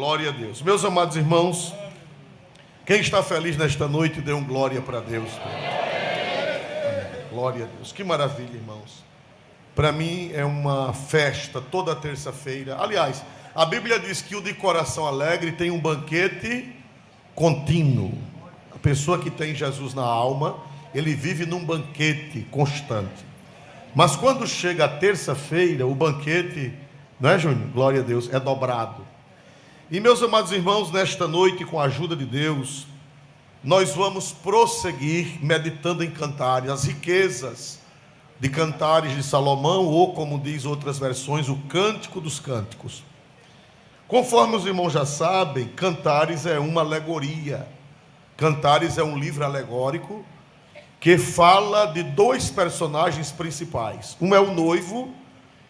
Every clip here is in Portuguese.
Glória a Deus. Meus amados irmãos, quem está feliz nesta noite, dê um glória para Deus. Amém. Glória a Deus. Que maravilha, irmãos. Para mim é uma festa toda terça-feira. Aliás, a Bíblia diz que o de coração alegre tem um banquete contínuo. A pessoa que tem Jesus na alma, ele vive num banquete constante. Mas quando chega a terça-feira, o banquete, não é, Júnior? Glória a Deus, é dobrado. E meus amados irmãos, nesta noite, com a ajuda de Deus, nós vamos prosseguir meditando em Cantares, as riquezas de Cantares de Salomão, ou como diz outras versões, o Cântico dos Cânticos. Conforme os irmãos já sabem, Cantares é uma alegoria. Cantares é um livro alegórico que fala de dois personagens principais. Um é o noivo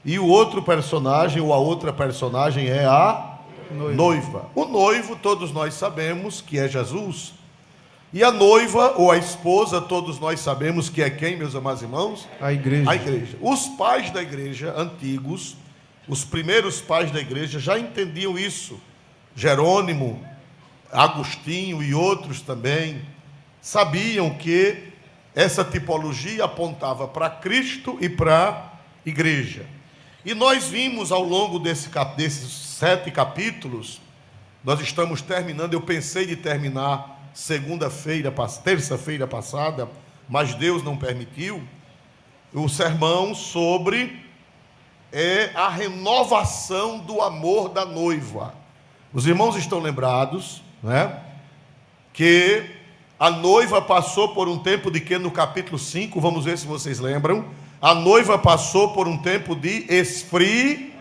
e o outro personagem, ou a outra personagem, é a noiva. O noivo, todos nós sabemos que é Jesus. E a noiva, ou a esposa, todos nós sabemos que é quem, meus amados irmãos? A igreja. A igreja. Os pais da igreja antigos, os primeiros pais da igreja já entendiam isso. Jerônimo, Agostinho e outros também sabiam que essa tipologia apontava para Cristo e para a igreja. E nós vimos ao longo desses 7 capítulos, nós estamos terminando, eu pensei de terminar terça-feira passada, mas Deus não permitiu, o sermão sobre a renovação do amor da noiva. Os irmãos estão lembrados, né, que a noiva passou por um tempo de que no capítulo 5, vamos ver se vocês lembram, a noiva passou por um tempo de esfriamento,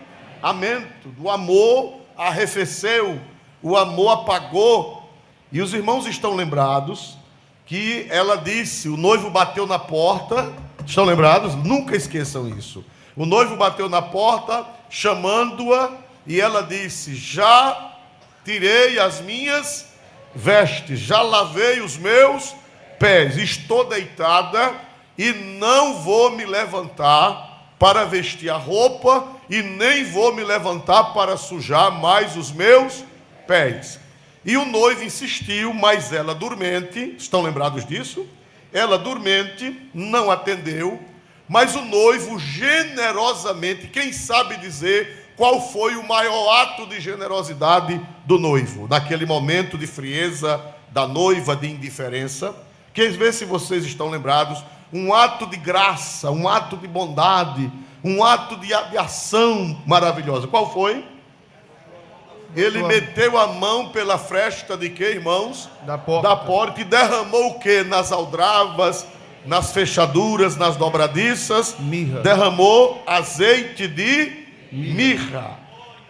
do amor arrefeceu, o amor apagou. E os irmãos estão lembrados que ela disse, o noivo bateu na porta, estão lembrados? Nunca esqueçam isso. O noivo bateu na porta, chamando-a, e ela disse, já tirei as minhas vestes, já lavei os meus pés, estou deitada e não vou me levantar para vestir a roupa e nem vou me levantar para sujar mais os meus pés. E o noivo insistiu, mas ela dormente, estão lembrados disso? Ela dormente, não atendeu, mas o noivo generosamente, quem sabe dizer qual foi o maior ato de generosidade do noivo, naquele momento de frieza da noiva, de indiferença? Quem vê se vocês estão lembrados, um ato de graça, um ato de bondade, um ato de ação maravilhosa. Qual foi? Ele meteu a mão pela fresta de quê, irmãos? Da porta. E derramou o quê? Nas aldravas, nas fechaduras, nas dobradiças. Mirra. Derramou azeite de mirra.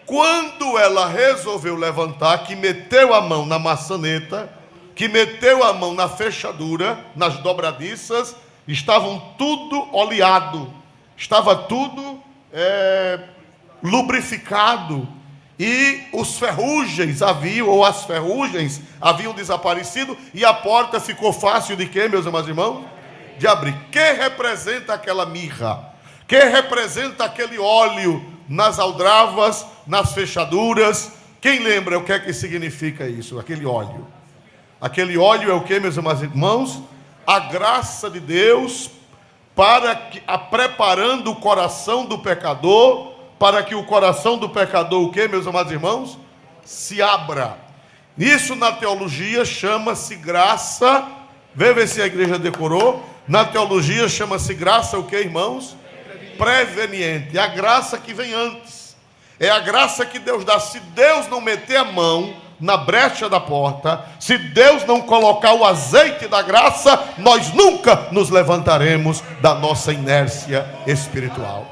Quando ela resolveu levantar, que meteu a mão na maçaneta, que meteu a mão na fechadura, nas dobradiças, estavam tudo oleado, estava tudo lubrificado. E os ferrugens as ferrugens haviam desaparecido, e a porta ficou fácil de quê, meus amados irmãos? De abrir. Que representa aquela mirra? Que representa aquele óleo nas aldravas, nas fechaduras? Quem lembra o que é que significa isso, aquele óleo? Aquele óleo é o que, meus amados irmãos? A graça de Deus preparando o coração do pecador, para que o coração do pecador, o que, meus amados irmãos? Se abra. Isso na teologia chama-se graça. Vê ver se a igreja decorou. Na teologia chama-se graça o que, irmãos? Preveniente. É a graça que vem antes. É a graça que Deus dá. Se Deus não meter a mão na brecha da porta, se Deus não colocar o azeite da graça, nós nunca nos levantaremos da nossa inércia espiritual.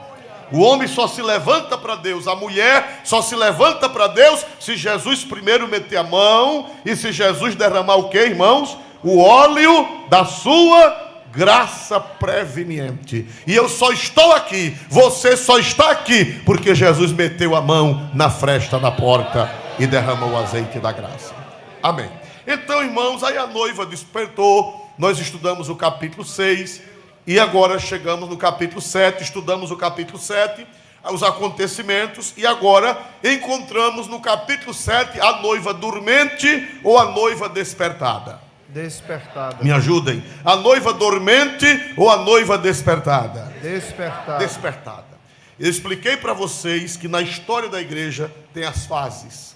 O homem só se levanta para Deus, a mulher só se levanta para Deus se Jesus primeiro meter a mão e se Jesus derramar o que, irmãos? O óleo da sua graça preveniente. E eu só estou aqui, você só está aqui, porque Jesus meteu a mão na fresta da porta e derramou o azeite da graça. Amém. Então, irmãos, aí a noiva despertou, nós estudamos o capítulo 6, e agora chegamos no capítulo 7, estudamos o capítulo 7, os acontecimentos, e agora encontramos no capítulo 7 a noiva dormente ou a noiva despertada. Despertada. Me ajudem. A noiva dormente ou a noiva despertada? Despertada. Despertada. Eu expliquei para vocês que na história da igreja tem as fases.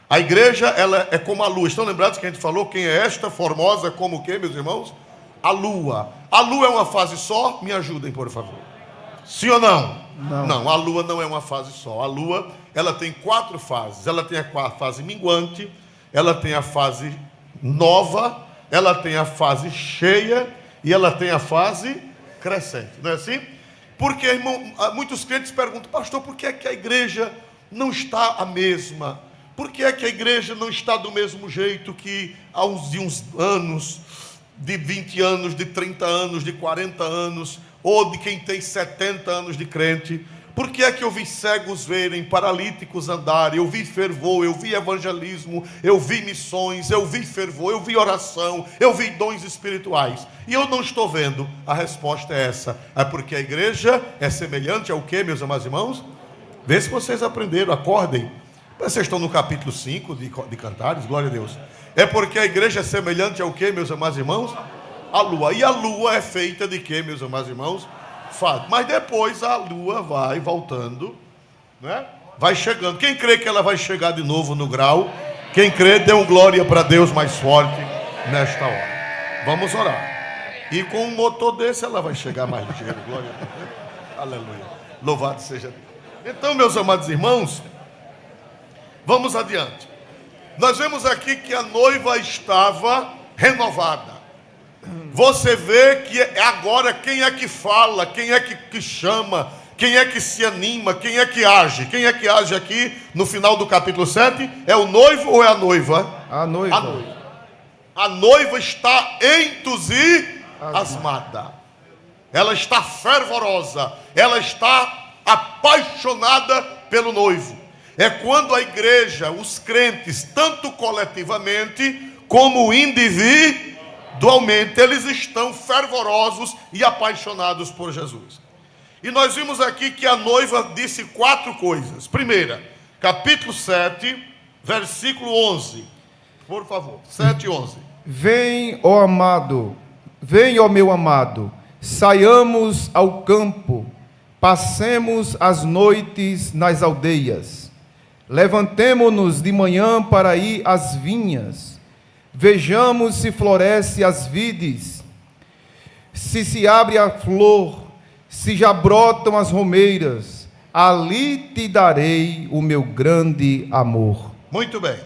A igreja, ela é como a lua. Estão lembrados que a gente falou? Quem é esta? Formosa como o quê, meus irmãos? A lua. A lua é uma fase só? Me ajudem, por favor. Sim ou não? Não, a lua não é uma fase só. A lua, ela tem 4 fases. Ela tem a fase minguante, ela tem a fase nova, ela tem a fase cheia e ela tem a fase crescente. Não é assim? Porque, irmão, muitos crentes perguntam: pastor, por que é que a igreja não está a mesma? Por que é que a igreja não está do mesmo jeito que há uns anos, de 20 anos, de 30 anos, de 40 anos, ou de quem tem 70 anos de crente? Por que é que eu vi cegos verem, paralíticos andarem, eu vi fervor, eu vi evangelismo, eu vi missões, eu vi fervor, eu vi oração, eu vi dons espirituais, e eu não estou vendo? A resposta é essa: é porque a igreja é semelhante ao quê, meus amados irmãos? Vê se vocês aprenderam, acordem. Vocês estão no capítulo 5 de Cantares, glória a Deus. É porque a igreja é semelhante ao quê, meus amados irmãos? A lua. E a lua é feita de quê, meus amados irmãos? Fato. Mas depois a lua vai voltando, né? Vai chegando. Quem crê que ela vai chegar de novo no grau? Quem crê, dê um glória para Deus mais forte nesta hora. Vamos orar. E com um motor desse ela vai chegar mais ligeiro. Glória a Deus. Aleluia. Louvado seja Deus. Então, meus amados irmãos, vamos adiante. Nós vemos aqui que a noiva estava renovada. Você vê que agora quem é que fala, quem é que chama, quem é que se anima, quem é que age? Quem é que age aqui no final do capítulo 7? É o noivo ou é a noiva? A noiva. A noiva. A noiva está entusiasmada. Ela está fervorosa. Ela está apaixonada pelo noivo. É quando a igreja, os crentes, tanto coletivamente como individualmente, eles estão fervorosos e apaixonados por Jesus. E nós vimos aqui que a noiva disse 4 coisas. Primeira, capítulo 7, versículo 11. Por favor, 7 e 11. Vem, ó amado, vem, ó meu amado, saiamos ao campo, passemos as noites nas aldeias. Levantemo-nos de manhã para ir às vinhas. Vejamos se floresce as vides, se abre a flor, se já brotam as romeiras. Ali te darei o meu grande amor. Muito bem.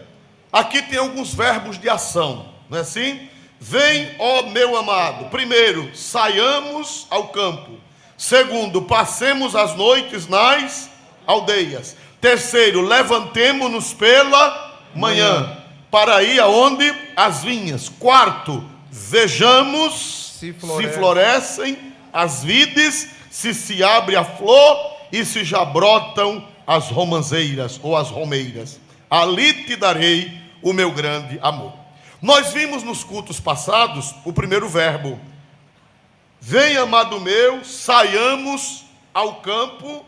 Aqui tem alguns verbos de ação, não é assim? Vem, ó meu amado. Primeiro, saiamos ao campo. Segundo, passemos as noites nas aldeias. Terceiro, levantemo-nos pela manhã. Para ir aonde? As vinhas. Quarto, vejamos se florescem as vides, se abre a flor e se já brotam as romãzeiras ou as romeiras. Ali te darei o meu grande amor. Nós vimos nos cultos passados o primeiro verbo. Vem, amado meu, saiamos ao campo,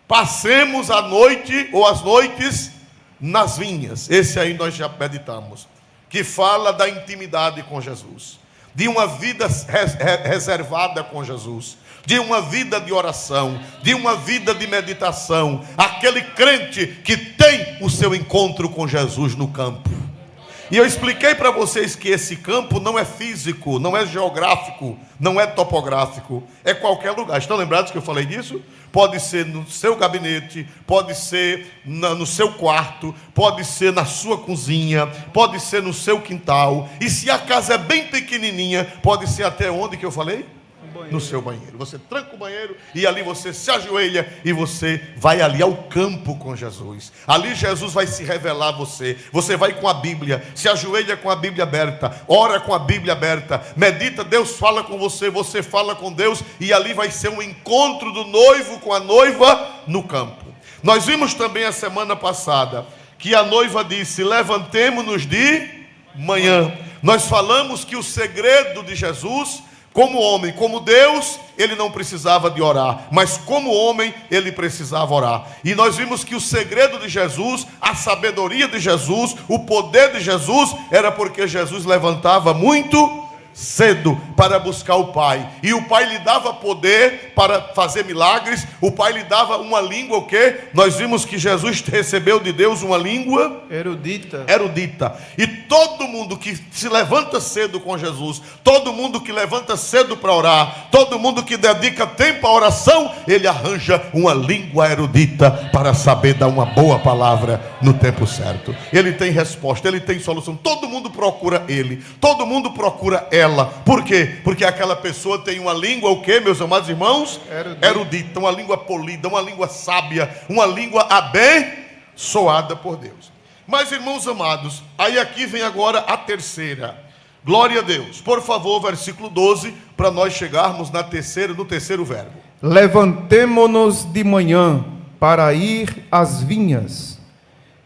passemos a noite ou as noites nas vinhas. Esse aí nós já meditamos, que fala da intimidade com Jesus, de uma vida reservada com Jesus, de uma vida de oração, de uma vida de meditação. Aquele crente que tem o seu encontro com Jesus no campo. E eu expliquei para vocês que esse campo não é físico, não é geográfico, não é topográfico, é qualquer lugar. Estão lembrados que eu falei disso? Pode ser no seu gabinete, pode ser no seu quarto, pode ser na sua cozinha, pode ser no seu quintal. E se a casa é bem pequenininha, pode ser até onde que eu falei? No seu banheiro. Você tranca o banheiro e ali você se ajoelha e você vai ali ao campo com Jesus. Ali Jesus vai se revelar a você. Você vai com a Bíblia, se ajoelha com a Bíblia aberta, ora com a Bíblia aberta, medita, Deus fala com você, você fala com Deus, e ali vai ser um encontro do noivo com a noiva no campo. Nós vimos também a semana passada que a noiva disse: levantemo-nos de manhã. Nós falamos que o segredo de Jesus Como homem, como Deus, ele não precisava de orar, mas como homem, ele precisava orar. E nós vimos que o segredo de Jesus, a sabedoria de Jesus, o poder de Jesus, era porque Jesus levantava muito cedo para buscar o Pai, e o Pai lhe dava poder para fazer milagres. O Pai lhe dava uma língua, o quê? Nós vimos que Jesus recebeu de Deus uma língua erudita. E todo mundo que se levanta cedo com Jesus, todo mundo que levanta cedo para orar, todo mundo que dedica tempo à oração, ele arranja uma língua erudita para saber dar uma boa palavra no tempo certo. Ele tem resposta, ele tem solução. Todo mundo procura ele, todo mundo procura ela. Por quê? Porque aquela pessoa tem uma língua, o quê, meus amados irmãos? Erudita, uma língua polida, uma língua sábia, uma língua abençoada por Deus. Mas, irmãos amados, aí aqui vem agora a terceira. Glória a Deus. Por favor, versículo 12, para nós chegarmos no terceiro verbo. Levantemo-nos de manhã para ir às vinhas.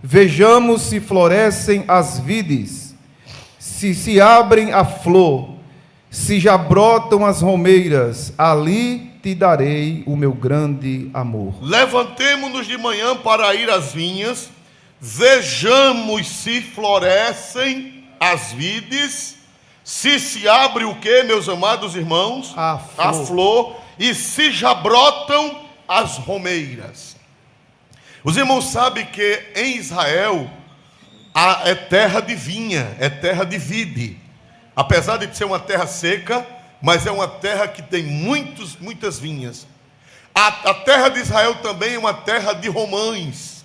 Vejamos se florescem as vides, se abrem a flor, se já brotam as romeiras, ali te darei o meu grande amor. Levantemo-nos de manhã para ir às vinhas, vejamos se florescem as vides, se abre o que, meus amados irmãos? A flor, e se já brotam as romeiras. Os irmãos sabem que em Israel é terra de vinha, é terra de vide. Apesar de ser uma terra seca, mas é uma terra que tem muitas vinhas. A terra de Israel também é uma terra de romãs,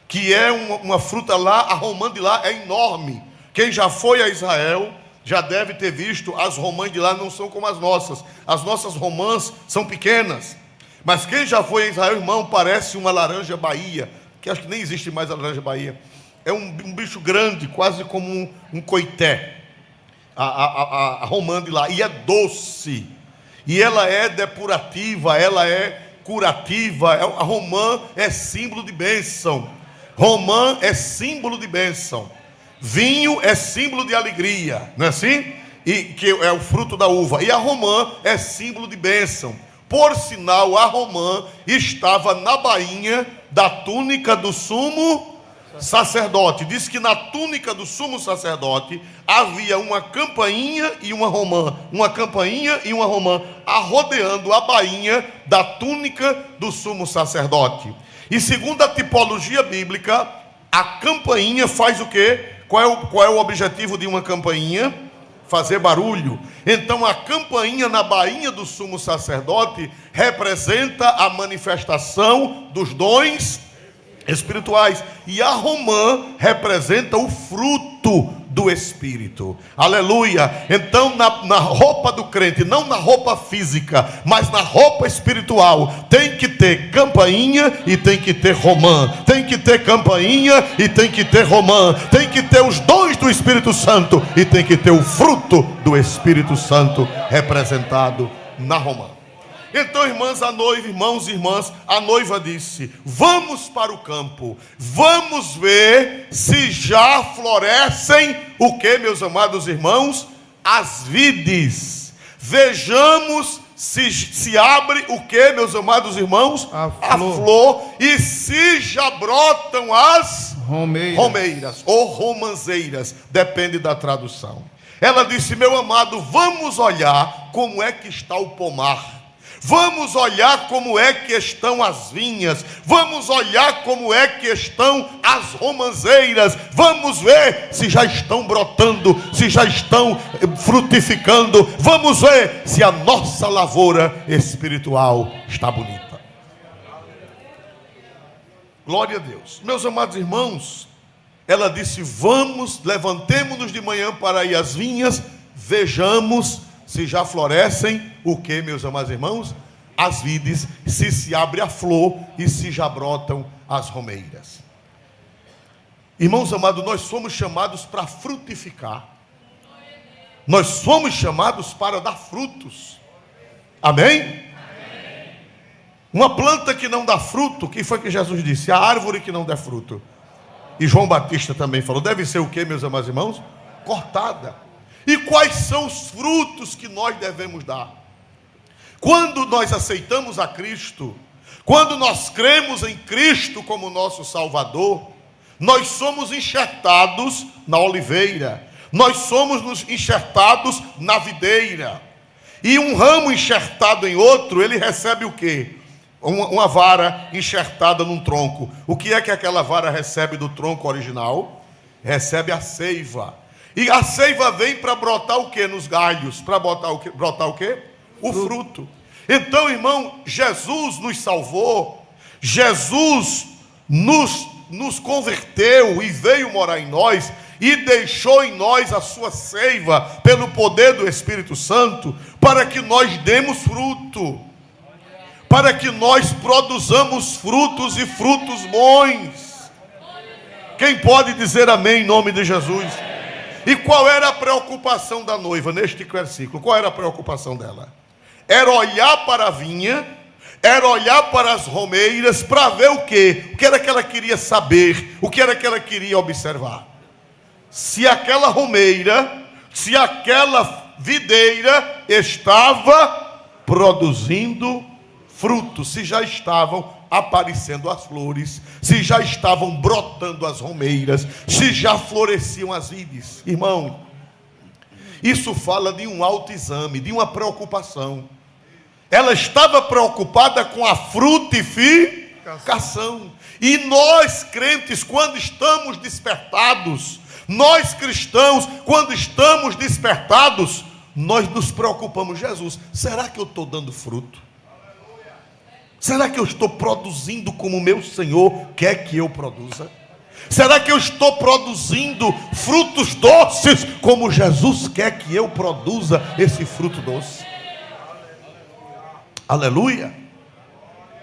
que é uma fruta lá, a romã de lá é enorme. Quem já foi a Israel já deve ter visto, as romãs de lá não são como as nossas romãs são pequenas. Mas quem já foi a Israel, irmão, parece uma laranja Bahia, que acho que nem existe mais a laranja Bahia. É um bicho grande, quase como um coité. A romã de lá, e é doce, e ela é depurativa, ela é curativa. A romã é símbolo de bênção, romã é símbolo de bênção, vinho é símbolo de alegria, não é assim? E que é o fruto da uva, e a romã é símbolo de bênção. Por sinal, a romã estava na bainha da túnica do sumo sacerdote. Diz que na túnica do sumo sacerdote havia uma campainha e uma romã, rodeando a bainha da túnica do sumo sacerdote. E segundo a tipologia bíblica, a campainha faz o quê? Qual é o objetivo de uma campainha? Fazer barulho. Então a campainha na bainha do sumo sacerdote representa a manifestação dos dons espirituais, e a romã representa o fruto do Espírito. Aleluia. Então na roupa do crente, não na roupa física, mas na roupa espiritual, tem que ter campainha e tem que ter romã, tem que ter campainha e tem que ter romã, tem que ter os dons do Espírito Santo e tem que ter o fruto do Espírito Santo representado na romã. Então, irmãos e irmãs, a noiva disse: vamos para o campo, vamos ver se já florescem o que, meus amados irmãos? As vides. Vejamos se abre o que, meus amados irmãos? A flor. E se já brotam as romeiras ou romanzeiras, depende da tradução. Ela disse: meu amado, vamos olhar como é que está o pomar. Vamos olhar como é que estão as vinhas, vamos olhar como é que estão as romanzeiras, vamos ver se já estão brotando, se já estão frutificando, vamos ver se a nossa lavoura espiritual está bonita. Glória a Deus. Meus amados irmãos, ela disse: vamos, levantemo-nos de manhã para ir às vinhas, vejamos se já florescem o que, meus amados irmãos? As vides, se abre a flor e se já brotam as romeiras. Irmãos amados, nós somos chamados para frutificar. Nós somos chamados para dar frutos. Amém? Amém. Uma planta que não dá fruto, o que foi que Jesus disse? A árvore que não dá fruto. E João Batista também falou, deve ser o que, meus amados irmãos? Cortada. E quais são os frutos que nós devemos dar? Quando nós aceitamos a Cristo, quando nós cremos em Cristo como nosso Salvador, nós somos enxertados na oliveira, nós somos enxertados na videira. E um ramo enxertado em outro, ele recebe o quê? Uma vara enxertada num tronco. O que é que aquela vara recebe do tronco original? Recebe a seiva. E a seiva vem para brotar o quê nos galhos? Para brotar o quê? O fruto. Então, irmão, Jesus nos salvou, Jesus nos converteu e veio morar em nós, e deixou em nós a sua seiva, pelo poder do Espírito Santo, para que nós demos fruto, para que nós produzamos frutos e frutos bons. Quem pode dizer amém em nome de Jesus? E qual era a preocupação da noiva neste versículo? Qual era a preocupação dela? Era olhar para a vinha, era olhar para as romeiras, para ver o quê? O que era que ela queria saber? O que era que ela queria observar? Se aquela romeira, se aquela videira estava produzindo frutos, se já estavam aparecendo as flores, se já estavam brotando as romeiras, se já floresciam as vides. Irmão, isso fala de um autoexame, de uma preocupação. Ela estava preocupada com a frutificação. E nós crentes, quando estamos despertados, nós cristãos, quando estamos despertados, nós nos preocupamos. Jesus, será que eu estou dando fruto? Será que eu estou produzindo como o meu Senhor quer que eu produza? Será que eu estou produzindo frutos doces como Jesus quer que eu produza esse fruto doce? Aleluia.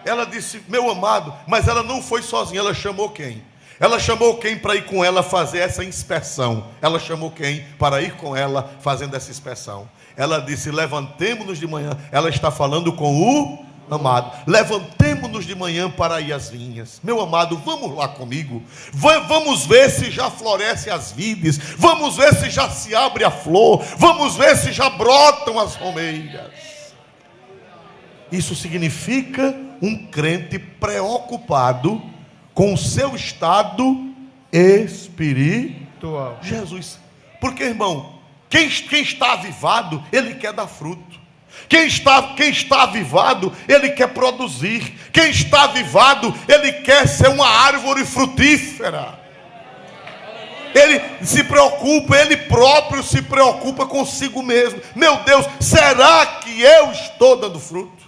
Ela disse, meu amado, mas ela não foi sozinha, ela chamou quem? Ela chamou quem para ir com ela fazer essa inspeção? Ela chamou quem para ir com ela fazendo essa inspeção? Ela disse, levantemo-nos de manhã. Ela está falando com o amado, levantemo-nos de manhã para ir às vinhas. Meu amado, vamos lá comigo, vamos ver se já florescem as vides, vamos ver se já se abre a flor, vamos ver se já brotam as romeiras. Isso significa um crente preocupado com o seu estado espiritual. Jesus, porque irmão, quem está avivado, ele quer dar fruto. Quem está avivado, ele quer produzir. Quem está avivado, ele quer ser uma árvore frutífera. Ele se preocupa, ele próprio se preocupa consigo mesmo. Meu Deus, será que eu estou dando fruto?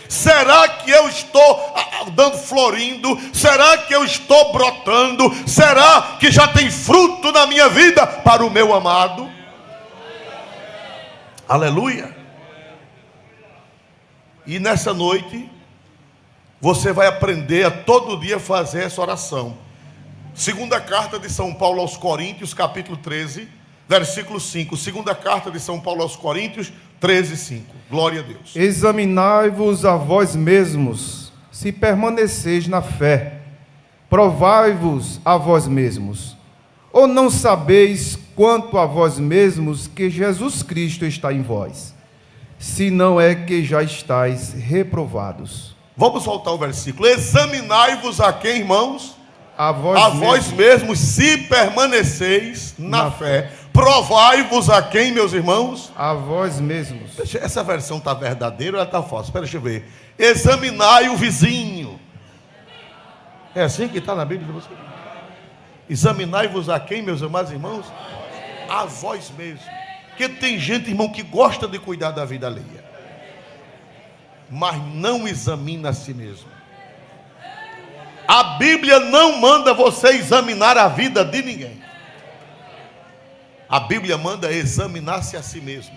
Será que eu estou dando florindo? Será que eu estou brotando? Será que já tem fruto na minha vida para o meu amado? Aleluia. E nessa noite, você vai aprender a todo dia fazer essa oração. Segunda carta de São Paulo aos Coríntios, capítulo 13, versículo 5. Segunda carta de São Paulo aos Coríntios, 13, 5. Glória a Deus. Examinai-vos a vós mesmos, se permaneceis na fé. Provai-vos a vós mesmos. Ou não sabeis quanto a vós mesmos que Jesus Cristo está em vós? Se não é que já estáis reprovados. Vamos voltar ao versículo. Examinai-vos a quem, irmãos? A vós mesmos, se permaneceis na fé. Provai-vos a quem, meus irmãos? A vós mesmos. Essa versão está verdadeira ou ela está falsa? Espera, deixa eu ver. Examinai o vizinho. É assim que está na Bíblia de você? Examinai-vos a quem, meus amados irmãos? A vós mesmos. Porque tem gente, irmão, que gosta de cuidar da vida alheia, mas não examina a si mesmo. A Bíblia não manda você examinar a vida de ninguém. A Bíblia manda examinar-se a si mesmo.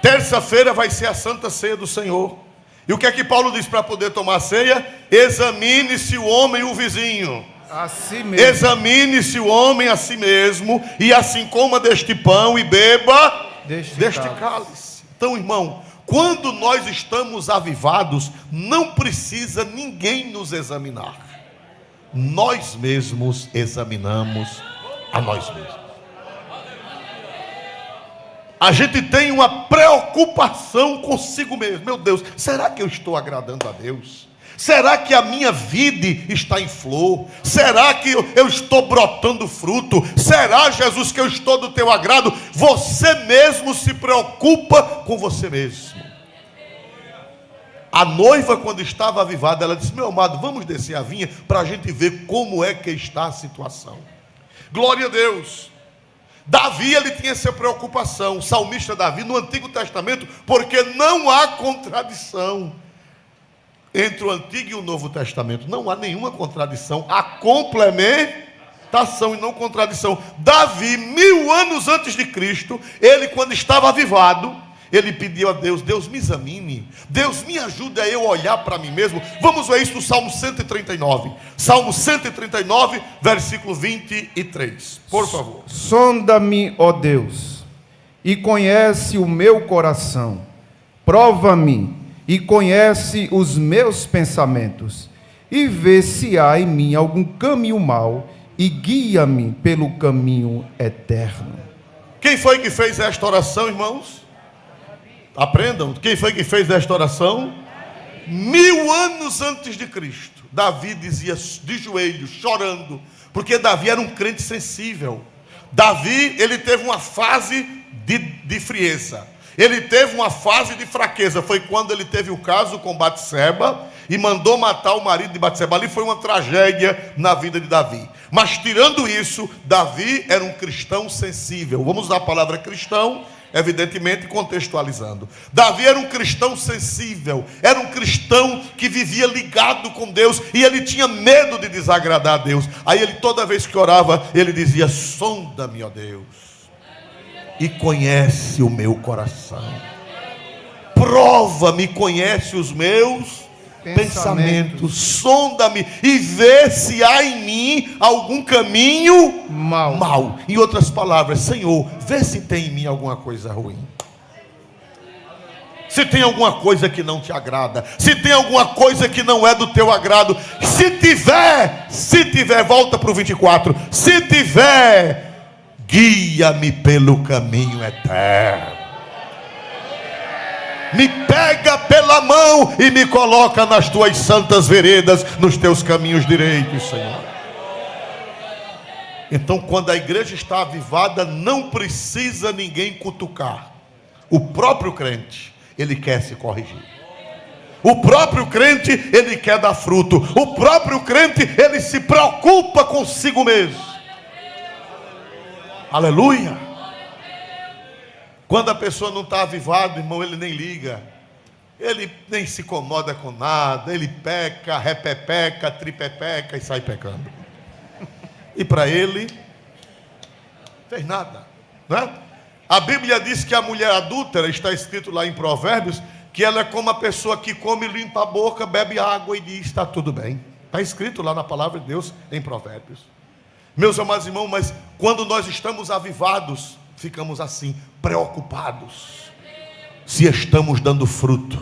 Terça-feira vai ser a Santa Ceia do Senhor. E o que é que Paulo diz para poder tomar a ceia? Examine-se o homem e o vizinho. A si mesmo. Examine-se o homem a si mesmo, e assim coma deste pão e beba deste cálice. Então, irmão, quando nós estamos avivados, não precisa ninguém nos examinar. Nós mesmos examinamos a nós mesmos. a gente tem uma preocupação consigo mesmo. Meu Deus, será que eu estou agradando a Deus? Será que a minha vida está em flor? Será que eu estou brotando fruto? Será, Jesus, que eu estou do teu agrado? Você mesmo se preocupa com você mesmo. A noiva, quando estava avivada, ela disse: meu amado, vamos descer a vinha para a gente ver como é que está a situação. Glória a Deus. Davi, ele tinha essa preocupação, o salmista Davi, no Antigo Testamento, porque não há contradição entre o Antigo e o Novo Testamento. Não há nenhuma contradição, há complementação e não contradição. Davi, 1000 anos antes de Cristo, ele, quando estava avivado, ele pediu a Deus: Deus, me examine, Deus, me ajude a eu olhar para mim mesmo. Vamos ver isso no Salmo 139. Salmo 139, versículo 23. Por favor. Sonda-me, ó Deus, e conhece o meu coração. Prova-me e conhece os meus pensamentos. E vê se há em mim algum caminho mau, e guia-me pelo caminho eterno. Quem foi que fez esta oração, irmãos? Aprendam, quem foi que fez esta oração? 1000 anos antes de Cristo, Davi dizia de joelhos, chorando, porque Davi era um crente sensível. Davi, ele teve uma fase de frieza, ele teve uma fase de fraqueza. Foi quando ele teve o caso com Batseba e mandou matar o marido de Batseba. Ali foi uma tragédia na vida de Davi. Mas tirando isso, Davi era um cristão sensível. Vamos usar a palavra cristão, evidentemente contextualizando. Davi era um cristão sensível, era um cristão que vivia ligado com Deus, e ele tinha medo de desagradar a Deus. Aí ele, toda vez que orava, ele dizia: sonda-me, ó Deus, e conhece o meu coração. Prova-me, conhece os meus pensamentos. Sonda-me e vê se há em mim algum caminho mau. Em outras palavras, Senhor, vê se tem em mim alguma coisa ruim, se tem alguma coisa que não te agrada, se tem alguma coisa que não é do teu agrado. Se tiver, volta para o 24, se tiver, guia-me pelo caminho eterno. Me pega pela mão e me coloca nas tuas santas veredas, nos teus caminhos direitos, Senhor. Então, quando a igreja está avivada, não precisa ninguém cutucar. O próprio crente, ele quer se corrigir. O próprio crente, ele quer dar fruto. O próprio crente, ele se preocupa consigo mesmo. Aleluia. Quando a pessoa não está avivada, irmão, ele nem liga, ele nem se incomoda com nada, ele peca, repepeca, tripepeca e sai pecando. E para ele, fez nada, né? A Bíblia diz que a mulher adúltera, está escrito lá em Provérbios, que ela é como a pessoa que come, limpa a boca, bebe água e diz: está tudo bem. Está escrito lá na palavra de Deus em Provérbios. Meus amados irmãos, mas quando nós estamos avivados, ficamos assim, preocupados, se estamos dando fruto,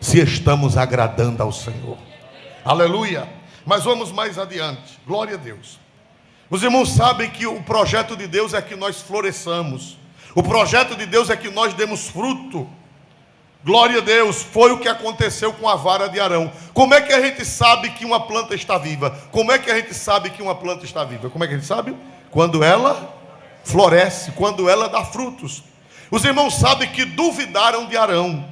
se estamos agradando ao Senhor. Aleluia. Mas vamos mais adiante. Glória a Deus. Os irmãos sabem que o projeto de Deus é que nós floresçamos. O projeto de Deus é que nós demos fruto. Glória a Deus. Foi o que aconteceu com a vara de Arão. Como é que a gente sabe que uma planta está viva? Como é que a gente sabe que uma planta está viva? Como é que a gente sabe? Quando ela floresce, quando ela dá frutos. Os irmãos sabem que duvidaram de Arão.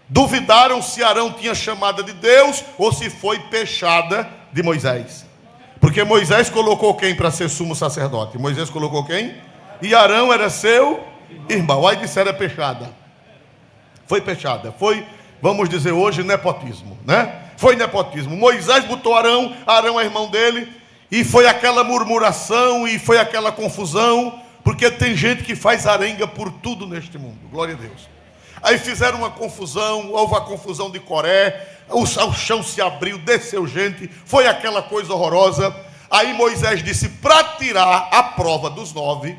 Duvidaram se Arão tinha chamada de Deus ou se foi peixada de Moisés. Porque Moisés colocou quem para ser sumo sacerdote? Moisés colocou quem? E Arão era seu irmão. Aí disseram: é peixada. Foi peixada. Foi, vamos dizer hoje, nepotismo, né? Foi nepotismo. Moisés botou Arão, Arão é irmão dele, e foi aquela murmuração, e foi aquela confusão, porque tem gente que faz arenga por tudo neste mundo. Glória a Deus. Aí fizeram uma confusão, houve a confusão de Coré, o chão se abriu, desceu gente, foi aquela coisa horrorosa. Aí Moisés disse: para tirar a prova dos 9,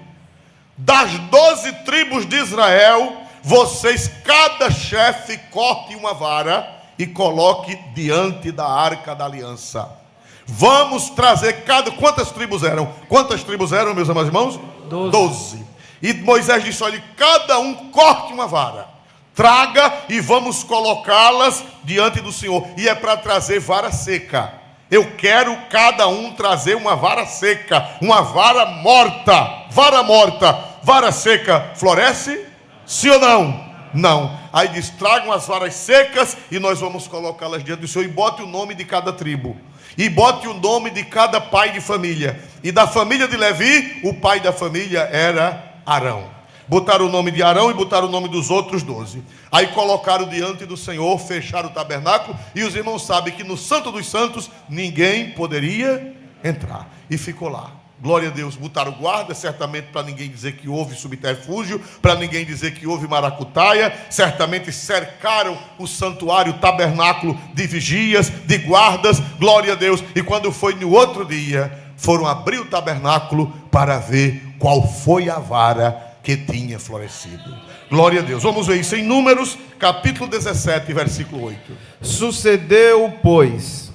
das 12 tribos de Israel, vocês, cada chefe, corte uma vara e coloque diante da arca da aliança. Vamos trazer quantas tribos eram? Quantas tribos eram, meus amados irmãos? 12. E Moisés disse: olha, cada um corte uma vara, traga e vamos colocá-las diante do Senhor. E é para trazer vara seca. Eu quero cada um trazer uma vara seca, uma vara morta. Vara morta, vara seca, floresce? Sim ou não? Não. Aí diz: tragam as varas secas e nós vamos colocá-las diante do Senhor. E bote o nome de cada tribo. E bote o nome de cada pai de família. E da família de Levi, o pai da família era Arão. Botaram o nome de Arão e botaram o nome dos outros 12. Aí colocaram diante do Senhor, fecharam o tabernáculo. E os irmãos sabem que no Santo dos Santos ninguém poderia entrar. E ficou lá. Glória a Deus. Botaram guarda, certamente para ninguém dizer que houve subterfúgio, para ninguém dizer que houve maracutaia. Certamente cercaram o santuário, o tabernáculo de vigias, de guardas. Glória a Deus. E quando foi no outro dia, foram abrir o tabernáculo para ver qual foi a vara que tinha florescido. Glória a Deus. Vamos ver isso em Números, capítulo 17, versículo 8. Sucedeu, pois,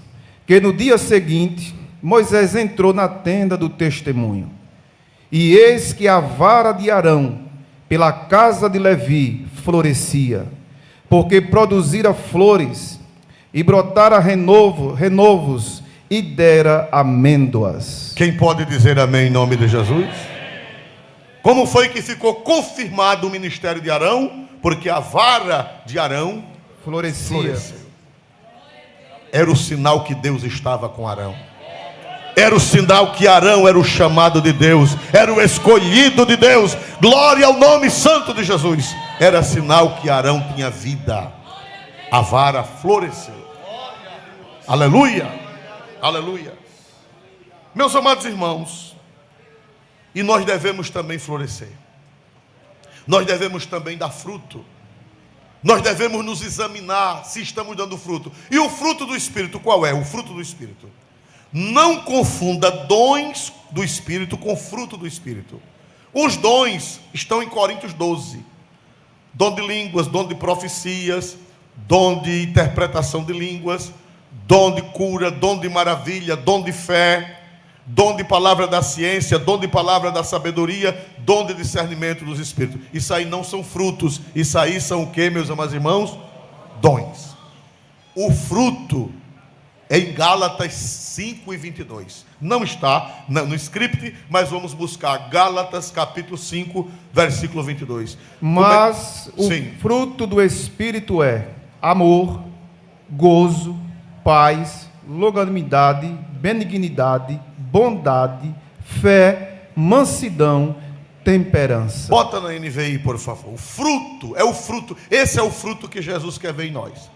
que no dia seguinte Moisés entrou na tenda do testemunho, e eis que a vara de Arão pela casa de Levi florescia, porque produzira flores, e brotara renovos, e dera amêndoas. Quem pode dizer amém em nome de Jesus? Como foi que ficou confirmado o ministério de Arão? Porque a vara de Arão Florescia. Era o sinal que Deus estava com Arão. Era o sinal que Arão era o chamado de Deus, era o escolhido de Deus. Glória ao nome santo de Jesus. Era sinal que Arão tinha vida. A vara floresceu. Aleluia, aleluia. Meus amados irmãos, e nós devemos também florescer. Nós devemos também dar fruto. Nós devemos nos examinar se estamos dando fruto. E o fruto do Espírito, qual é? O fruto do Espírito. Não confunda dons do Espírito com fruto do Espírito. Os dons estão em Coríntios 12. Dom de línguas, dom de profecias, dom de interpretação de línguas, dom de cura, dom de maravilha, dom de fé, dom de palavra da ciência, dom de palavra da sabedoria, dom de discernimento dos Espíritos. Isso aí não são frutos. Isso aí são o que, meus amados irmãos? Dons. O fruto é em Gálatas 5:22. Não está no script, mas vamos buscar Gálatas capítulo 5, versículo 22. Mas o fruto do Espírito é amor, gozo, paz, longanimidade, benignidade, bondade, fé, mansidão, temperança. Bota na NVI, por favor. O fruto, é o fruto. Esse é o fruto que Jesus quer ver em nós.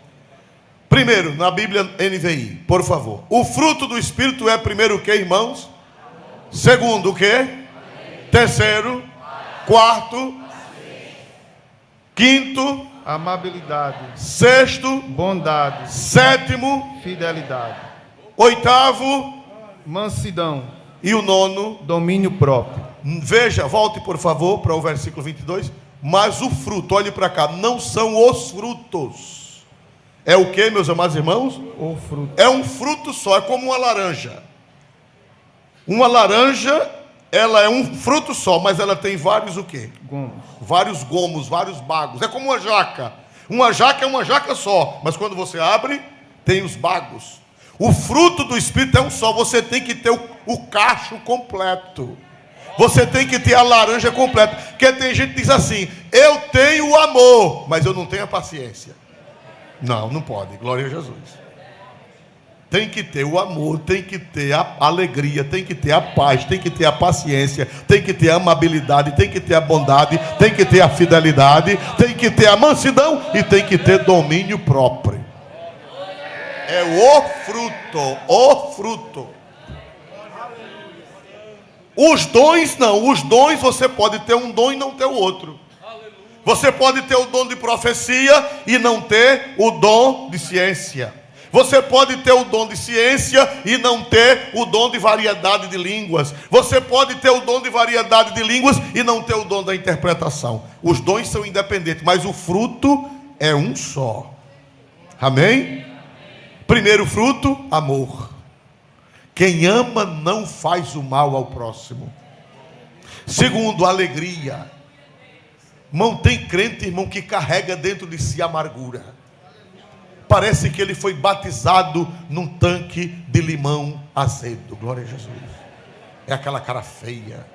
Primeiro, na Bíblia NVI, por favor. O fruto do Espírito é primeiro o que, irmãos? Segundo, o que? Terceiro. Quarto. Quinto. Amabilidade. Sexto. Bondade. Sétimo. Fidelidade. Oitavo. Mansidão. E o nono. Domínio próprio. Veja, volte por favor para o versículo 22. Mas o fruto, olhe para cá, não são os frutos. É o que, meus amados irmãos? O fruto. É um fruto só, é como uma laranja. Uma laranja, ela é um fruto só, mas ela tem vários o quê? Gomos. Vários gomos, vários bagos. É como uma jaca. Uma jaca é uma jaca só, mas quando você abre, tem os bagos. O fruto do Espírito é um só, você tem que ter o cacho completo. Você tem que ter a laranja completa. Porque tem gente que diz assim: eu tenho o amor, mas eu não tenho a paciência. Não, não pode, glória a Jesus. Tem que ter o amor, tem que ter a alegria, tem que ter a paz, tem que ter a paciência, tem que ter a amabilidade, tem que ter a bondade, tem que ter a fidelidade, tem que ter a mansidão e tem que ter domínio próprio. É o fruto, o fruto. Os dons não, os dons você pode ter um dom e não ter o outro. Você pode ter o dom de profecia e não ter o dom de ciência. Você pode ter o dom de ciência e não ter o dom de variedade de línguas. Você pode ter o dom de variedade de línguas e não ter o dom da interpretação. Os dons são independentes, mas o fruto é um só. Amém? Primeiro fruto, amor. Quem ama não faz o mal ao próximo. Segundo, alegria. Irmão, tem crente, irmão, que carrega dentro de si amargura. Parece que ele foi batizado num tanque de limão azedo. Glória a Jesus. É aquela cara feia,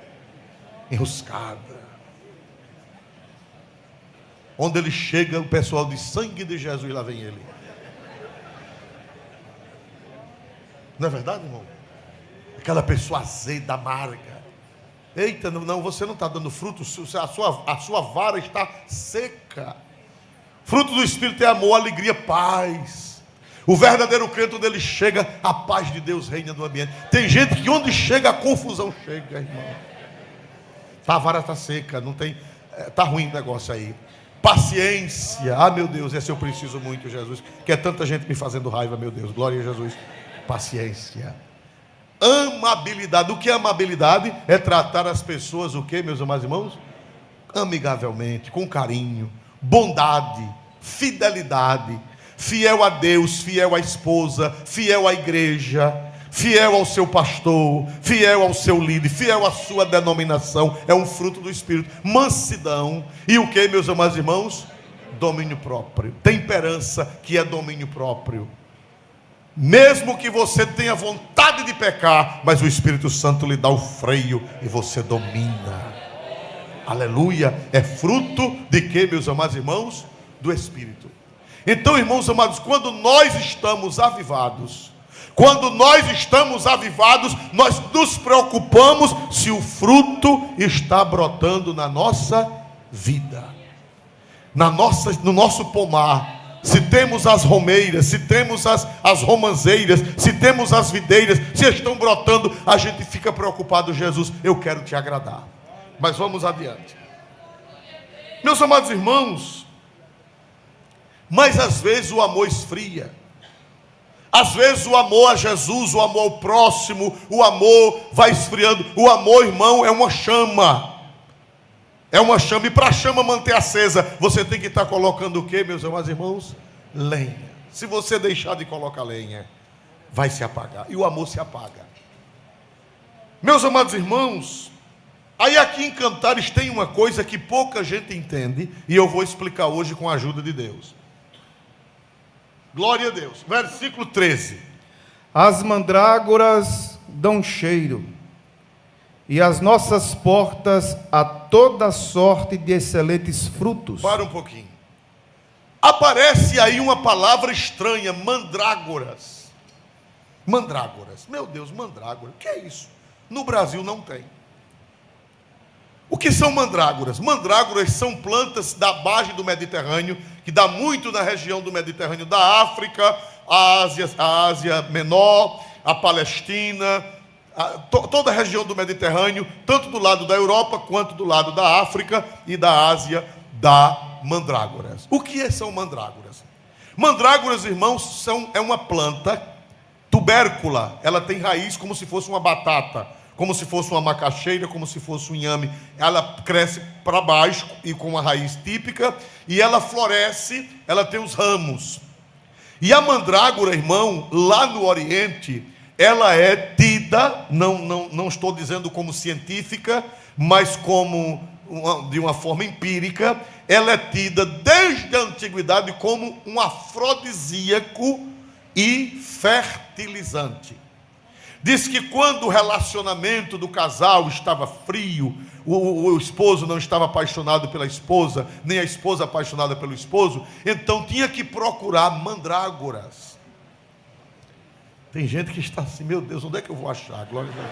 enroscada. Onde ele chega, o pessoal diz: sangue de Jesus, lá vem ele. Não é verdade, irmão? Aquela pessoa azeda, amarga. Eita, não, você não está dando fruto, a sua vara está seca. Fruto do Espírito é amor, alegria, paz. O verdadeiro crente, onde ele chega, a paz de Deus reina no ambiente. Tem gente que onde chega, a confusão chega, irmão. A vara está seca, não tem, está ruim o negócio aí. Paciência, meu Deus, esse eu preciso muito, Jesus. Que é tanta gente me fazendo raiva, meu Deus, glória a Jesus. Paciência. Amabilidade. O que é amabilidade? É tratar as pessoas, o que, meus amados irmãos? Amigavelmente, com carinho, bondade, fidelidade, fiel a Deus, fiel à esposa, fiel à igreja, fiel ao seu pastor, fiel ao seu líder, fiel à sua denominação. É um fruto do Espírito. Mansidão. E o que, meus amados irmãos? Domínio próprio. Temperança, que é domínio próprio. Mesmo que você tenha vontade de pecar, mas o Espírito Santo lhe dá o freio e você domina. Aleluia. É fruto de que, meus amados irmãos? Do Espírito. Então, irmãos amados, quando nós estamos avivados, nós nos preocupamos se o fruto está brotando na nossa vida, no nosso pomar. Se temos as romeiras, se temos as romanzeiras, se temos as videiras, se estão brotando, a gente fica preocupado. Jesus, eu quero te agradar. Mas vamos adiante. Meus amados irmãos, mas às vezes o amor esfria. Às vezes o amor a Jesus, o amor ao próximo, o amor vai esfriando. O amor, irmão, é uma chama. É uma chama, e para a chama manter acesa, você tem que estar colocando o que, meus amados irmãos? Lenha. Se você deixar de colocar lenha, vai se apagar, e o amor se apaga. Meus amados irmãos, aí aqui em Cantares tem uma coisa que pouca gente entende, e eu vou explicar hoje com a ajuda de Deus. Glória a Deus. Versículo 13. As mandrágoras dão cheiro, e as nossas portas a toda sorte de excelentes frutos. Para um pouquinho. Aparece aí uma palavra estranha, mandrágoras. Mandrágoras. Meu Deus, mandrágora. O que é isso? No Brasil não tem. O que são mandrágoras? Mandrágoras são plantas da margem do Mediterrâneo, que dá muito na região do Mediterrâneo, da África, a Ásia Menor, a Palestina, toda a região do Mediterrâneo, tanto do lado da Europa quanto do lado da África e da Ásia, dá mandrágoras. O que são mandrágoras? Mandrágoras, irmãos, é uma planta tubércula. Ela tem raiz como se fosse uma batata, como se fosse uma macaxeira, como se fosse um inhame. Ela cresce para baixo e com uma raiz típica, e ela floresce, ela tem os ramos. E a mandrágora, irmão, lá no Oriente, ela é tida, não estou dizendo como científica, mas de uma forma empírica, ela é tida desde a antiguidade como um afrodisíaco e fertilizante. Diz que quando o relacionamento do casal estava frio, o esposo não estava apaixonado pela esposa, nem a esposa apaixonada pelo esposo, então tinha que procurar mandrágoras. Tem gente que está assim, meu Deus, onde é que eu vou achar? Glória a Deus.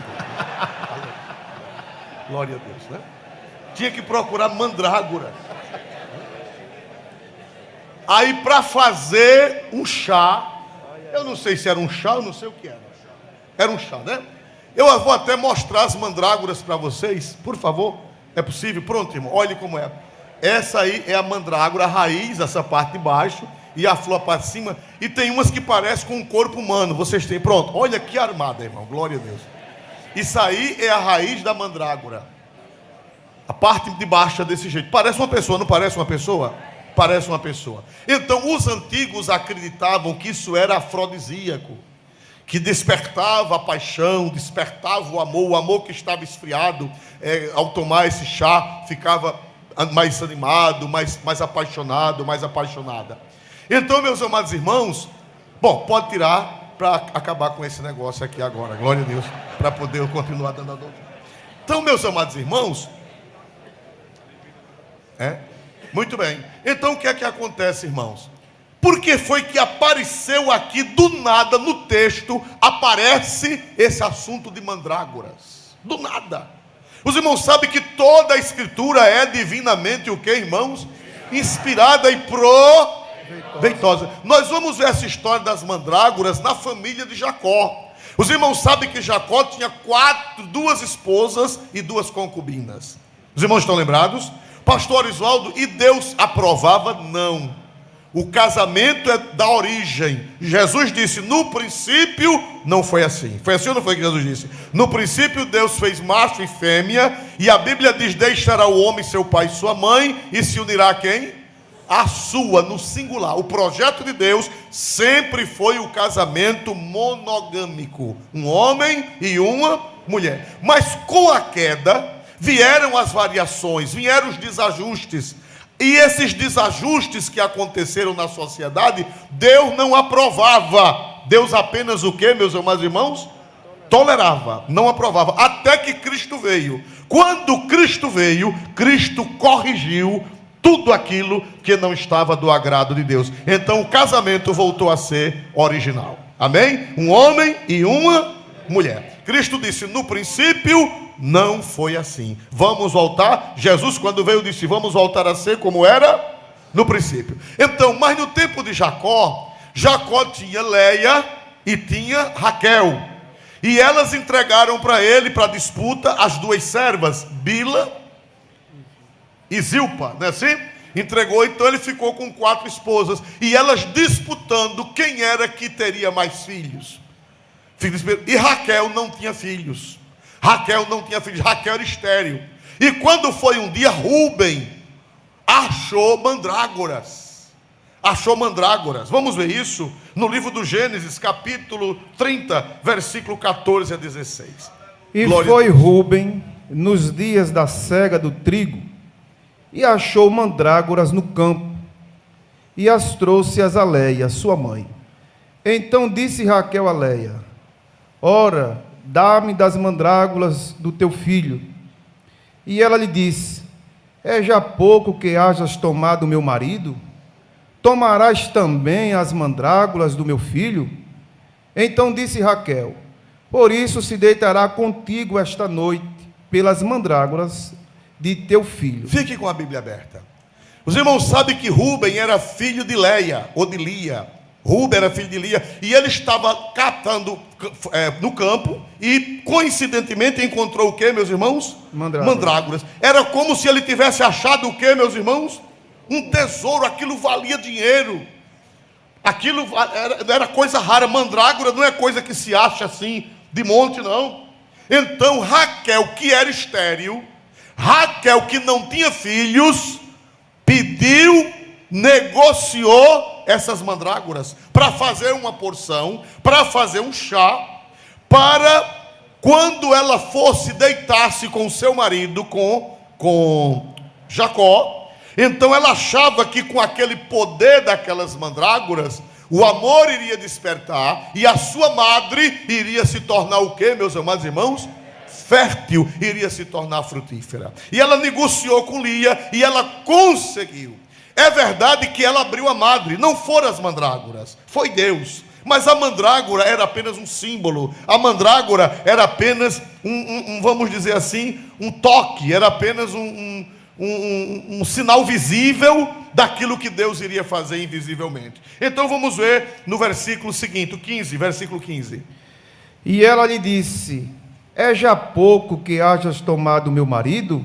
Glória a Deus, né? Tinha que procurar mandrágora. Aí para fazer um chá, eu não sei se era um chá, eu não sei o que era. Era um chá, né? Eu vou até mostrar as mandrágoras para vocês, por favor. É possível? Pronto, irmão, olhe como é. Essa aí é a mandrágora, a raiz, essa parte de baixo, e a flor para cima, e tem umas que parecem com um corpo humano. Vocês têm, pronto, olha que armada, irmão, glória a Deus. Isso aí é a raiz da mandrágora. A parte de baixo é desse jeito. Parece uma pessoa, não parece uma pessoa? Parece uma pessoa. Então os antigos acreditavam que isso era afrodisíaco, que despertava a paixão, despertava o amor que estava esfriado, ao tomar esse chá, ficava mais animado, mais apaixonado, mais apaixonada. Então, meus amados irmãos, bom, pode tirar para acabar com esse negócio aqui agora, glória a Deus, para poder eu continuar dando a doutrina. Então, meus amados irmãos, muito bem. Então, o que é que acontece, irmãos? Por que foi que apareceu aqui do nada no texto, aparece esse assunto de mandrágoras? Do nada. Os irmãos sabem que toda a escritura é divinamente o que, irmãos? Inspirada e proveitosa. Nós vamos ver essa história das mandrágoras na família de Jacó. Os irmãos sabem que Jacó tinha duas esposas e 2 concubinas. Os irmãos estão lembrados? Pastor Oswaldo, e Deus aprovava? Não. O casamento é da origem. Jesus disse, no princípio, não foi assim. Foi assim ou não foi que Jesus disse? No princípio Deus fez macho e fêmea, e a Bíblia diz, deixará o homem seu pai e sua mãe, e se unirá a quem? A sua, no singular. O projeto de Deus sempre foi o casamento monogâmico. Um homem e uma mulher. Mas com a queda, vieram as variações, vieram os desajustes. E esses desajustes que aconteceram na sociedade, Deus não aprovava. Deus apenas o que, meus amados irmãos? Tolerava, não aprovava. Até que Cristo veio. Quando Cristo veio, Cristo corrigiu tudo aquilo que não estava do agrado de Deus. Então o casamento voltou a ser original. Amém? Um homem e uma mulher. Cristo disse, no princípio não foi assim. Vamos voltar. Jesus, quando veio, disse, vamos voltar a ser como era no princípio. Então, mas no tempo de Jacó, Jacó tinha Leia e tinha Raquel. E elas entregaram para ele, para disputa, as 2 servas, Bila e Zilpa, não é assim? Entregou, então ele ficou com 4 esposas. E elas disputando quem era que teria mais filhos. E Raquel não tinha filhos. Raquel não tinha filhos, Raquel era estéril. E quando foi um dia, Rúben achou mandrágoras. Achou mandrágoras. Vamos ver isso no livro do Gênesis, capítulo 30, versículo 14 a 16. E Glória foi Rúben nos dias da cega do trigo, e achou mandrágoras no campo, e as trouxe a Leia, sua mãe. Então disse Raquel a Leia, ora, dá-me das mandrágoras do teu filho. E ela lhe disse, é já pouco que hajas tomado meu marido? Tomarás também as mandrágoras do meu filho? Então disse Raquel, por isso se deitará contigo esta noite, pelas mandrágoras de teu filho. Fique com a Bíblia aberta. Os irmãos sabem que Rúben era filho de Leia, ou de Lia. Rúben era filho de Lia, e ele estava catando no campo, e coincidentemente encontrou o que, meus irmãos? Mandrágoras. Era como se ele tivesse achado o que, meus irmãos? Um tesouro, aquilo valia dinheiro. Aquilo era coisa rara. Mandrágora não é coisa que se acha assim, de monte, não. Então Raquel, que era estéril, Raquel, que não tinha filhos, pediu, negociou essas mandrágoras para fazer uma porção, para fazer um chá, para quando ela fosse deitar-se com seu marido, com Jacó. Então ela achava que com aquele poder daquelas mandrágoras, o amor iria despertar, e a sua madre iria se tornar o quê, meus amados irmãos? Fértil, iria se tornar frutífera. E ela negociou com Lia, e ela conseguiu. É verdade que ela abriu a madre, não foram as mandrágoras, foi Deus. Mas a mandrágora era apenas um símbolo. A mandrágora era apenas vamos dizer assim, um toque, era apenas um sinal visível daquilo que Deus iria fazer invisivelmente. Então vamos ver no versículo seguinte, 15, versículo 15. E ela lhe disse, é já pouco que hajas tomado meu marido?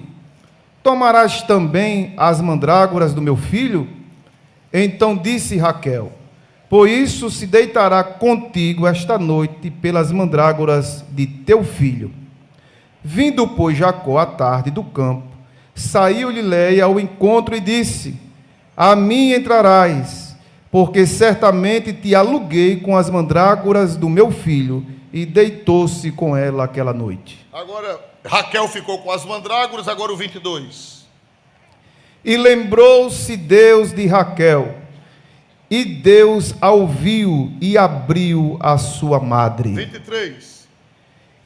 Tomarás também as mandrágoras do meu filho? Então disse Raquel, por isso se deitará contigo esta noite pelas mandrágoras de teu filho. Vindo, pois, Jacó à tarde do campo, saiu-lhe Leia ao encontro e disse, a mim entrarás, porque certamente te aluguei com as mandrágoras do meu filho, e deitou-se com ela aquela noite. Agora, Raquel ficou com as mandrágoras, agora o 22. E lembrou-se Deus de Raquel, e Deus a ouviu e abriu a sua madre. 23.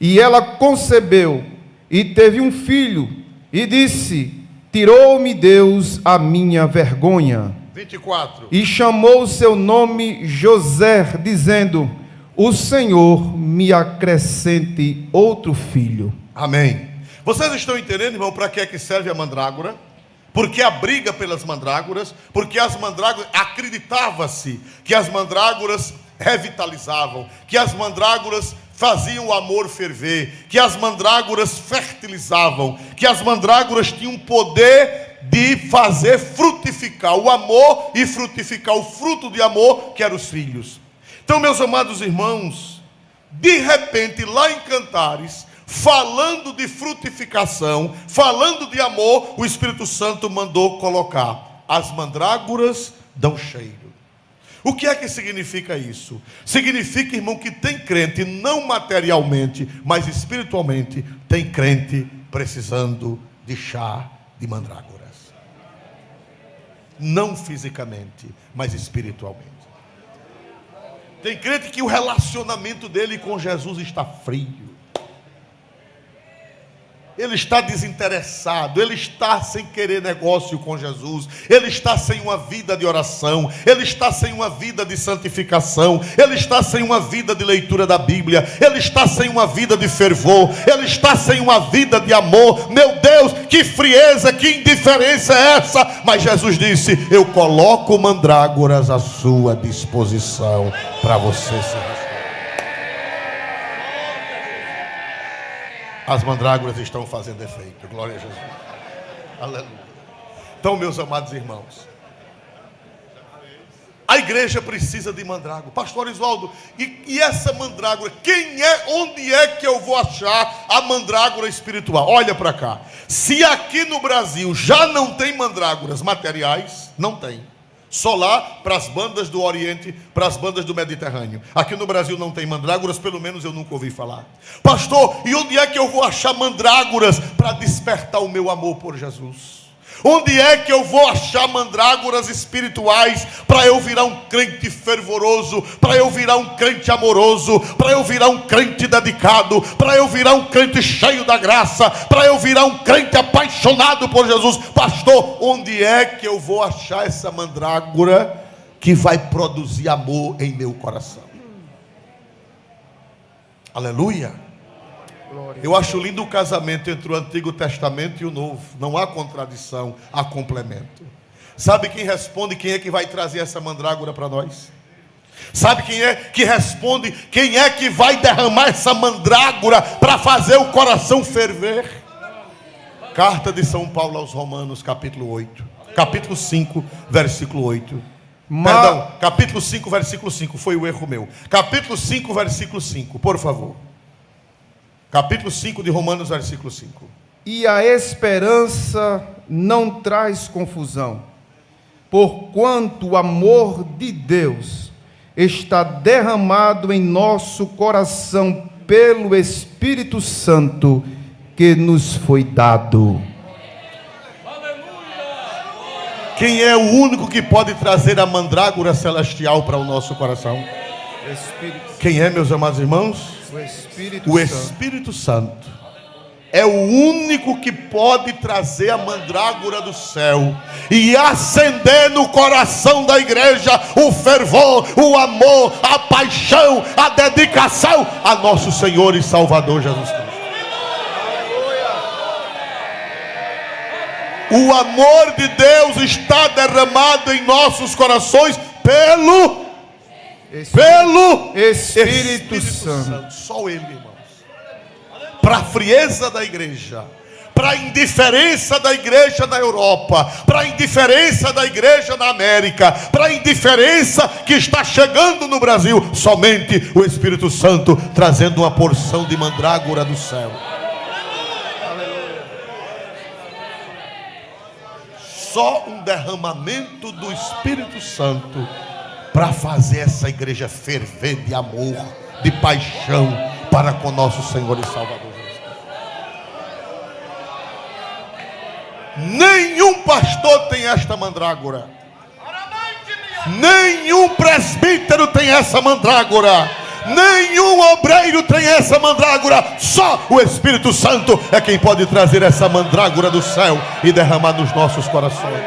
E ela concebeu e teve um filho, e disse: tirou-me Deus a minha vergonha. 24. E chamou o seu nome José, dizendo: o Senhor me acrescente outro filho. Amém. Vocês estão entendendo, irmão, para que é que serve a mandrágora? Porque a briga pelas mandrágoras, porque as mandrágoras, acreditava-se que as mandrágoras revitalizavam, que as mandrágoras faziam o amor ferver, que as mandrágoras fertilizavam, que as mandrágoras tinham poder de fazer frutificar o amor e frutificar o fruto de amor, que eram os filhos. Então, meus amados irmãos, de repente, lá em Cantares, falando de frutificação, falando de amor, o Espírito Santo mandou colocar: as mandrágoras dão cheiro. O que é que significa isso? Significa, irmão, que tem crente, não materialmente, mas espiritualmente, tem crente precisando de chá de mandrágoras. Não fisicamente, mas espiritualmente. Tem crente que o relacionamento dele com Jesus está frio. Ele está desinteressado, ele está sem querer negócio com Jesus, ele está sem uma vida de oração, ele está sem uma vida de santificação, ele está sem uma vida de leitura da Bíblia, ele está sem uma vida de fervor, ele está sem uma vida de amor. Meu Deus, que frieza, que indiferença é essa? Mas Jesus disse: eu coloco mandrágoras à sua disposição para você se restaurar. As mandrágoras estão fazendo efeito. Glória a Jesus. Aleluia. Então, meus amados irmãos, a igreja precisa de mandrágora. Pastor Oswaldo, e essa mandrágora, onde é que eu vou achar a mandrágora espiritual? Olha para cá. Se aqui no Brasil já não tem mandrágoras materiais, não tem. Só lá para as bandas do Oriente, para as bandas do Mediterrâneo. Aqui no Brasil não tem mandrágoras, pelo menos eu nunca ouvi falar. Pastor, e onde é que eu vou achar mandrágoras para despertar o meu amor por Jesus? Onde é que eu vou achar mandrágoras espirituais para eu virar um crente fervoroso, para eu virar um crente amoroso, para eu virar um crente dedicado, para eu virar um crente cheio da graça, para eu virar um crente apaixonado por Jesus? Pastor, onde é que eu vou achar essa mandrágora que vai produzir amor em meu coração? Aleluia. Eu acho lindo o casamento entre o Antigo Testamento e o Novo. Não há contradição, há complemento. Sabe quem responde quem é que vai trazer essa mandrágora para nós? Sabe quem é que responde quem é que vai derramar essa mandrágora para fazer o coração ferver? Carta de São Paulo aos Romanos, capítulo 5, versículo 8. Perdão, capítulo 5, versículo 5, foi o erro meu. Capítulo 5, versículo 5, por favor. Capítulo 5 de Romanos, versículo 5. E a esperança não traz confusão, porquanto o amor de Deus está derramado em nosso coração pelo Espírito Santo que nos foi dado. Quem é o único que pode trazer a mandrágora celestial para o nosso coração? Quem é, meus amados irmãos? O Espírito Santo é o único que pode trazer a mandrágora do céu e acender no coração da igreja o fervor, o amor, a paixão, a dedicação a nosso Senhor e Salvador Jesus Cristo. O amor de Deus está derramado em nossos corações pelo Espírito Santo. Só Ele, irmãos. Para a frieza da igreja, para a indiferença da igreja na Europa, para a indiferença da igreja na América, para a indiferença que está chegando no Brasil, somente o Espírito Santo trazendo uma porção de mandrágora do céu. Só um derramamento do Espírito Santo para fazer essa igreja ferver de amor, de paixão para com nosso Senhor e Salvador Jesus Cristo. Nenhum pastor tem esta mandrágora. Nenhum presbítero tem essa mandrágora. Nenhum obreiro tem essa mandrágora. Só o Espírito Santo é quem pode trazer essa mandrágora do céu e derramar nos nossos corações,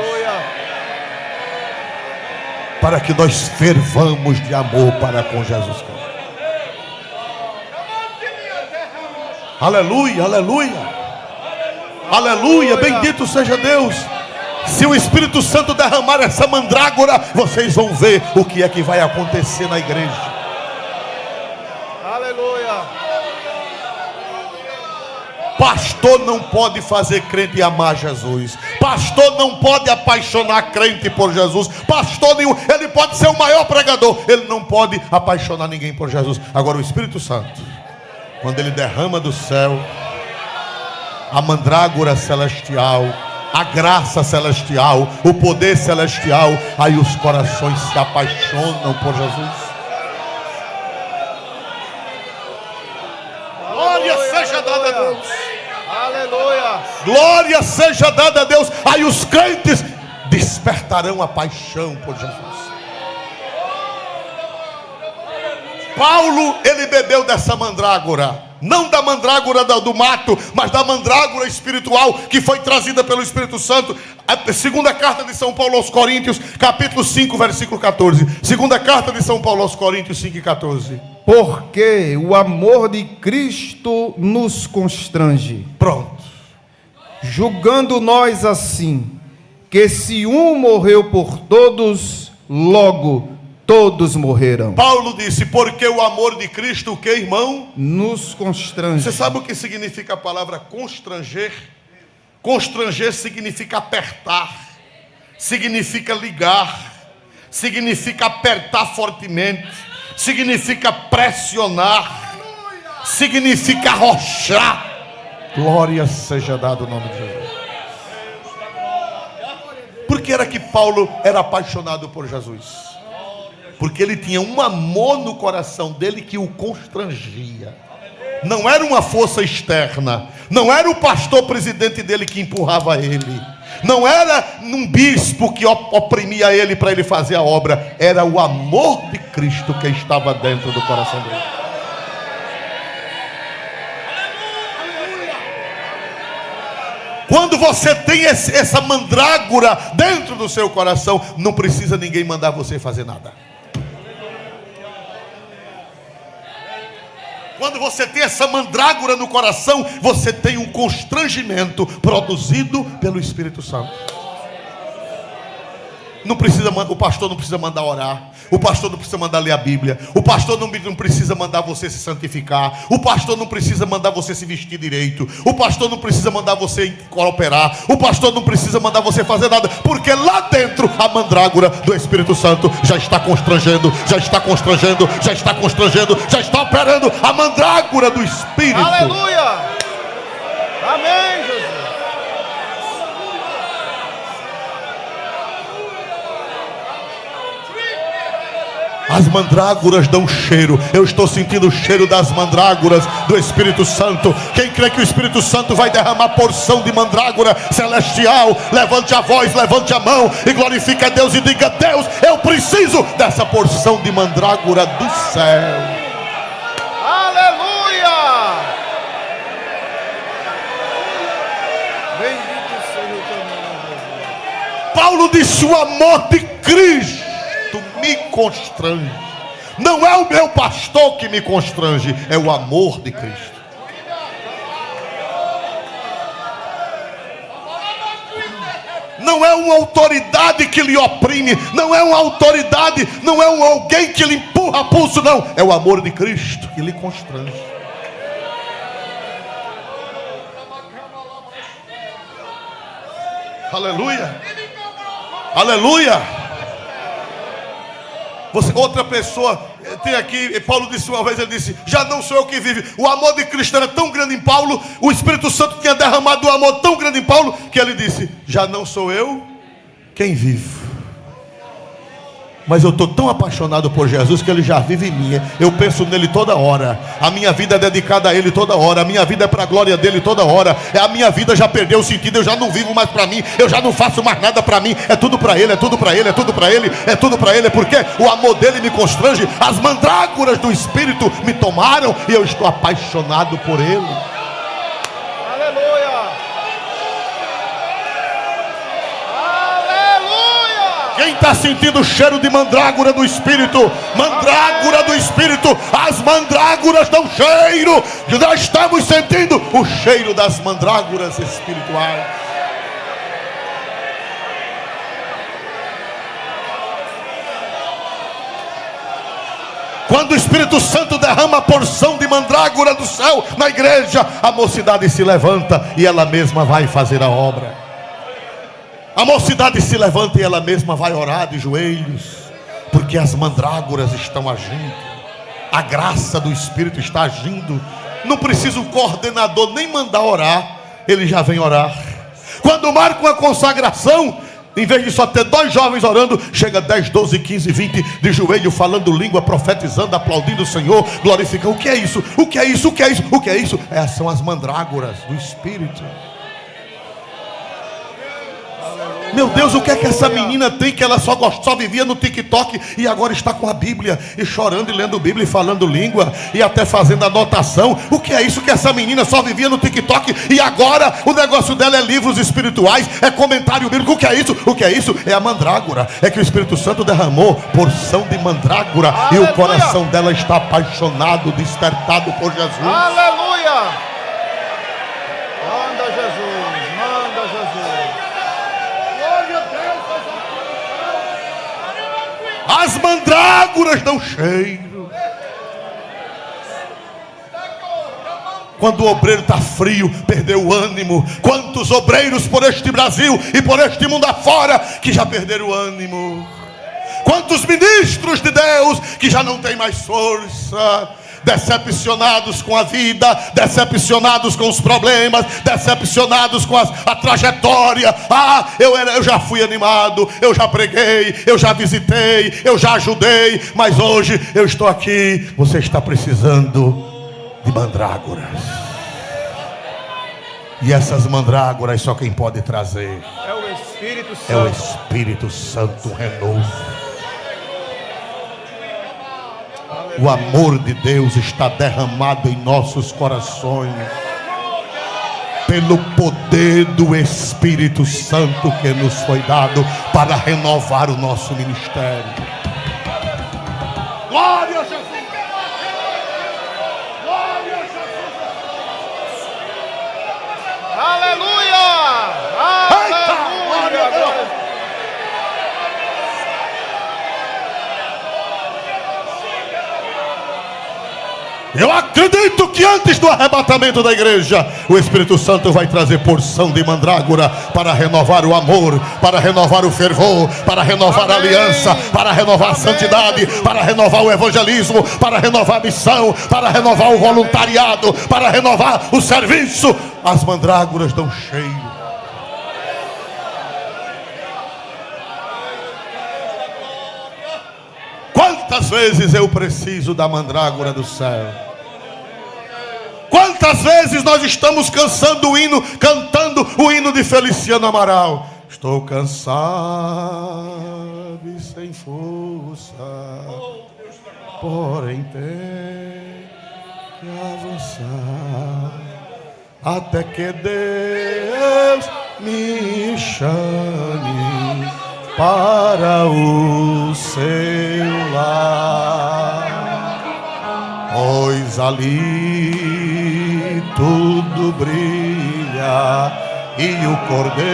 para que nós fervamos de amor para com Jesus Cristo. Aleluia, aleluia, aleluia, bendito seja Deus. Se o Espírito Santo derramar essa mandrágora, vocês vão ver o que é que vai acontecer na igreja. Aleluia. Pastor não pode fazer crente amar Jesus. Pastor não pode apaixonar crente por Jesus. Pastor nenhum, ele pode ser o maior pregador, ele não pode apaixonar ninguém por Jesus. Agora o Espírito Santo, quando ele derrama do céu a mandrágora celestial, a graça celestial, o poder celestial, aí os corações se apaixonam por Jesus. Glória seja dada a Deus. Aleluia. Glória seja dada a Deus. Aí os crentes despertarão a paixão por Jesus. Paulo, ele bebeu dessa mandrágora. Não da mandrágora do mato, mas da mandrágora espiritual que foi trazida pelo Espírito Santo. A segunda carta de São Paulo aos Coríntios, capítulo 5, versículo 14. Segunda carta de São Paulo aos Coríntios 5 e 14. Porque o amor de Cristo nos constrange. Pronto. Julgando nós assim, que se um morreu por todos, logo todos morreram. Paulo disse, porque o amor de Cristo, o que, irmão? Nos constrange. Você sabe o que significa a palavra constranger? Constranger significa apertar, significa ligar, significa apertar fortemente, significa pressionar, significa arrochar. Glória seja dada o nome de Jesus. Por que era que Paulo era apaixonado por Jesus? Porque ele tinha um amor no coração dele que o constrangia. Não era uma força externa, não era o pastor presidente dele que empurrava ele, não era um bispo que oprimia ele para ele fazer a obra. Era o amor de Cristo que estava dentro do coração dele. Quando você tem essa mandrágora dentro do seu coração, não precisa ninguém mandar você fazer nada. Quando você tem essa mandrágora no coração, você tem um constrangimento produzido pelo Espírito Santo. Não precisa, o pastor não precisa mandar orar, o pastor não precisa mandar ler a Bíblia, o pastor não precisa mandar você se santificar, o pastor não precisa mandar você se vestir direito, o pastor não precisa mandar você cooperar, o pastor não precisa mandar você fazer nada, porque lá dentro a mandrágora do Espírito Santo já está constrangendo, já está constrangendo, já está constrangendo, já está operando a mandrágora do Espírito. Aleluia. Amém, Jesus. As mandrágoras dão cheiro. Eu estou sentindo o cheiro das mandrágoras do Espírito Santo. Quem crê que o Espírito Santo vai derramar porção de mandrágora celestial, levante a voz, levante a mão e glorifique a Deus e diga: Deus, eu preciso dessa porção de mandrágora do céu. Aleluia. Bendito seja o teu nome, Jesus. Paulo disse: o amor de Cristo me constrange. Não é o meu pastor que me constrange, é o amor de Cristo. Não é uma autoridade que lhe oprime, não é uma autoridade, não é alguém que lhe empurra a pulso, não. É o amor de Cristo que lhe constrange. Aleluia. Aleluia. Outra pessoa tem aqui, Paulo disse uma vez, ele disse: já não sou eu que vive. O amor de Cristo era tão grande em Paulo, o Espírito Santo tinha derramado um amor tão grande em Paulo, que ele disse: já não sou eu quem vivo. Mas eu estou tão apaixonado por Jesus que Ele já vive em mim. Eu penso nele toda hora. A minha vida é dedicada a Ele toda hora. A minha vida é para a glória dEle toda hora. A minha vida já perdeu o sentido. Eu já não vivo mais para mim. Eu já não faço mais nada para mim. É tudo para Ele, é tudo para Ele, é tudo para Ele, é tudo para Ele. Porque o amor dEle me constrange. As mandrágoras do Espírito me tomaram e eu estou apaixonado por Ele. Quem está sentindo o cheiro de mandrágora do Espírito? Mandrágora do Espírito. As mandrágoras dão cheiro. Nós estamos sentindo o cheiro das mandrágoras espirituais. Quando o Espírito Santo derrama a porção de mandrágora do céu na igreja, a mocidade se levanta e ela mesma vai fazer a obra. A mocidade se levanta e ela mesma vai orar de joelhos, porque as mandrágoras estão agindo, a graça do Espírito está agindo. Não precisa o coordenador nem mandar orar, ele já vem orar. Quando marca uma consagração, em vez de só ter 2 jovens orando, chega 10, 12, 15, 20 de joelho, falando língua, profetizando, aplaudindo o Senhor, glorificando. O que é isso? O que é isso? O que é isso? O que é isso? São as mandrágoras do Espírito. Meu Deus, o que é que essa menina tem que ela só vivia no TikTok e agora está com a Bíblia e chorando e lendo Bíblia e falando língua e até fazendo anotação? O que é isso que essa menina só vivia no TikTok e agora o negócio dela é livros espirituais, é comentário bíblico? O que é isso? O que é isso? É a mandrágora. É que o Espírito Santo derramou porção de mandrágora. Aleluia. E o coração dela está apaixonado, despertado por Jesus. Aleluia! Manda Jesus, manda Jesus. As mandrágoras dão cheiro. Quando o obreiro está frio, perdeu o ânimo. Quantos obreiros por este Brasil e por este mundo afora que já perderam o ânimo. Quantos ministros de Deus que já não têm mais força. Decepcionados com a vida, decepcionados com os problemas, decepcionados com a trajetória. Eu já fui animado, eu já preguei, eu já visitei, eu já ajudei, mas hoje eu estou aqui. Você está precisando de mandrágoras. E essas mandrágoras só quem pode trazer é o Espírito Santo. É o Espírito Santo, renovo. O amor de Deus está derramado em nossos corações pelo poder do Espírito Santo que nos foi dado para renovar o nosso ministério. Glória a Jesus! Glória a Jesus! Aleluia! Aleluia! Glória. Eu acredito que antes do arrebatamento da igreja, o Espírito Santo vai trazer porção de mandrágora para renovar o amor, para renovar o fervor, para renovar a aliança, para renovar a santidade, para renovar o evangelismo, para renovar a missão, para renovar o voluntariado, para renovar o serviço. As mandrágoras dão cheiro. Quantas vezes eu preciso da mandrágora do céu? Quantas vezes nós estamos cantando o hino de Feliciano Amaral? Estou cansado e sem força, porém tenho que avançar, até que Deus me chame para o seu lar, pois ali tudo brilha e o Cordeiro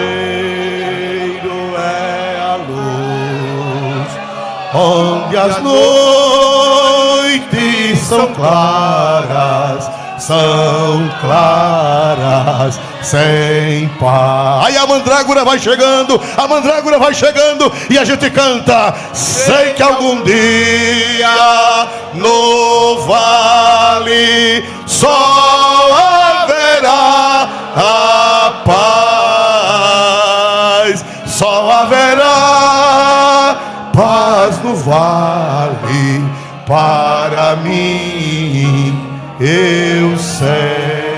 é a luz, onde as noites são claras sem paz. Aí a mandrágora vai chegando, e a gente canta: sei que algum dia no vale só haverá a paz, só haverá paz no vale, para mim, eu sei.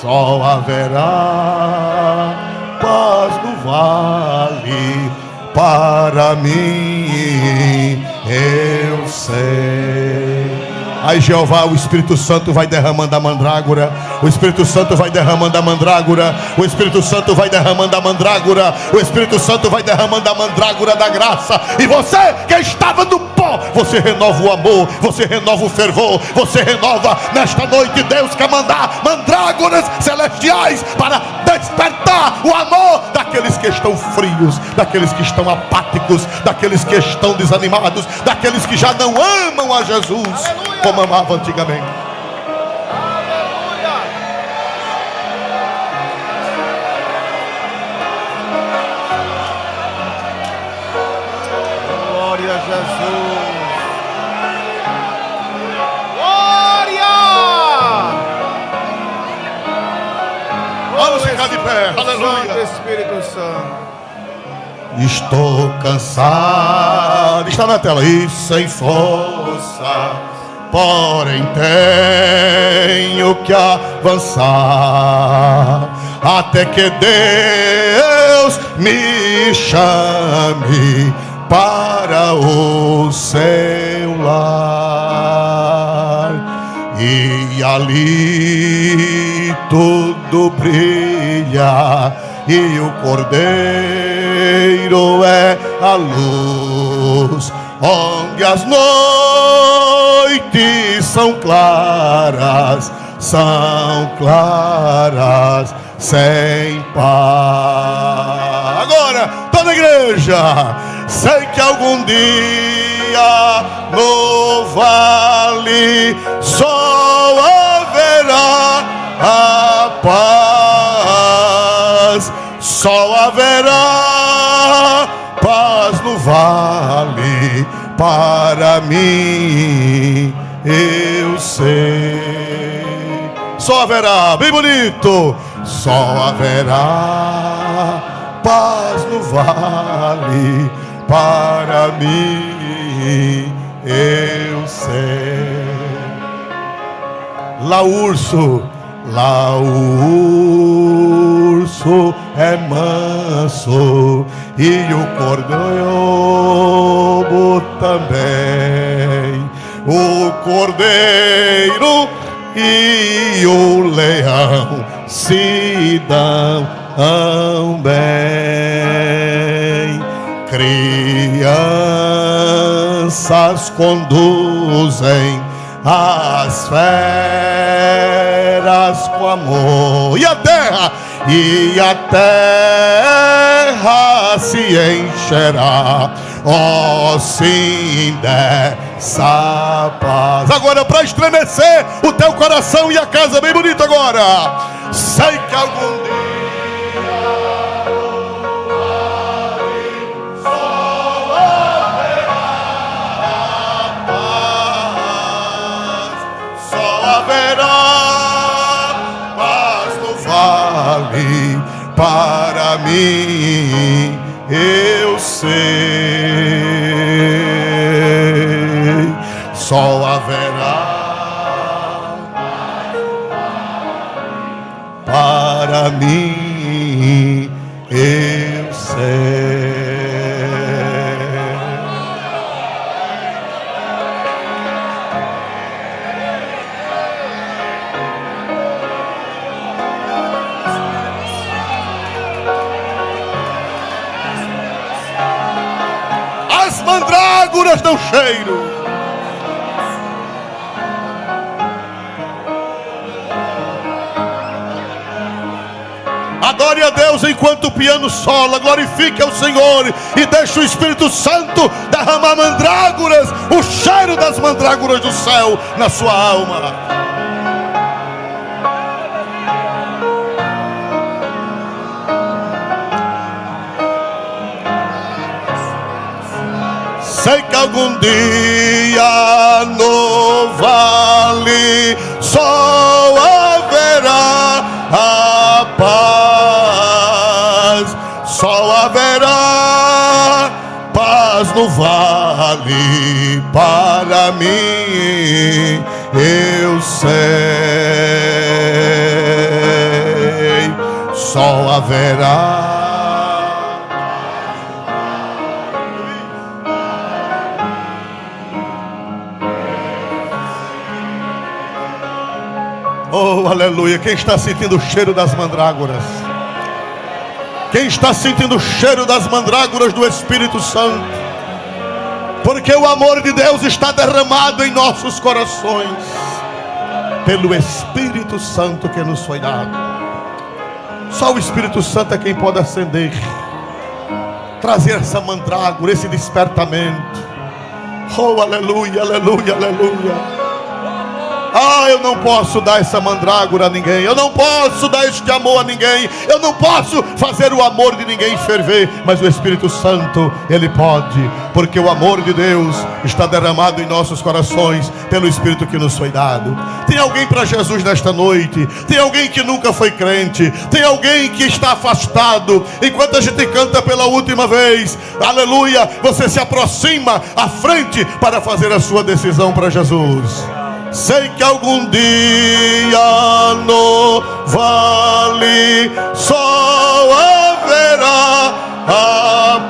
Só haverá paz no vale, para mim, eu sei. Aí Jeová, o Espírito Santo vai derramando a mandrágora, o Espírito Santo vai derramando a mandrágora, o Espírito Santo vai derramando a mandrágora, o Espírito Santo vai derramando a mandrágora da graça. E você que estava no pó, você renova o amor, você renova o fervor, você renova nesta noite. Deus quer mandar mandrágoras celestiais para despertar o amor daqueles que estão frios, daqueles que estão apáticos, daqueles que estão desanimados, daqueles que já não amam a Jesus. Aleluia! Como amava antigamente. Aleluia! Glória a Jesus. Glória! Vamos ficar de pé. Aleluia. Espírito Santo. Estou cansado. Está na tela. E sem força, porém tenho que avançar, até que Deus me chame para o seu lar. E ali tudo brilha, e o Cordeiro é a luz, onde as noites são claras sem paz. Agora, toda a igreja, sei que algum dia no vale só haverá a paz, só haverá paz no vale, para mim, eu sei. Só haverá, bem bonito, só haverá paz no vale, para mim, eu sei. Lá o urso é manso, e o cordeiro também. O cordeiro e o leão se dão bem. Crianças conduzem as feras com amor, e a terra se encherá, ó sim, dessa paz. Agora, para estremecer o teu coração e a casa, bem bonito agora. Sei que algum dia para mim, eu sei, só haverá para mim, eu sei. Mandrágoras dão cheiro. Adore a Deus enquanto o piano sola. Glorifique ao Senhor e deixe o Espírito Santo derramar mandrágoras, o cheiro das mandrágoras do céu na sua alma. Sei que algum dia no vale só haverá a paz, só haverá paz. para mim, eu sei, só haverá. Oh, aleluia. Quem está sentindo o cheiro das mandrágoras? Quem está sentindo o cheiro das mandrágoras do Espírito Santo? Porque o amor de Deus está derramado em nossos corações pelo Espírito Santo que nos foi dado. Só o Espírito Santo é quem pode acender, trazer essa mandrágora, esse despertamento. Oh, aleluia, aleluia, aleluia. Ah, eu não posso dar essa mandrágora a ninguém. Eu não posso dar este amor a ninguém. Eu não posso fazer o amor de ninguém ferver. Mas o Espírito Santo, Ele pode. Porque o amor de Deus está derramado em nossos corações pelo Espírito que nos foi dado. Tem alguém para Jesus nesta noite? Tem alguém que nunca foi crente? Tem alguém que está afastado? Enquanto a gente canta pela última vez, aleluia, você se aproxima à frente para fazer a sua decisão para Jesus. Sei que algum dia no vale só haverá a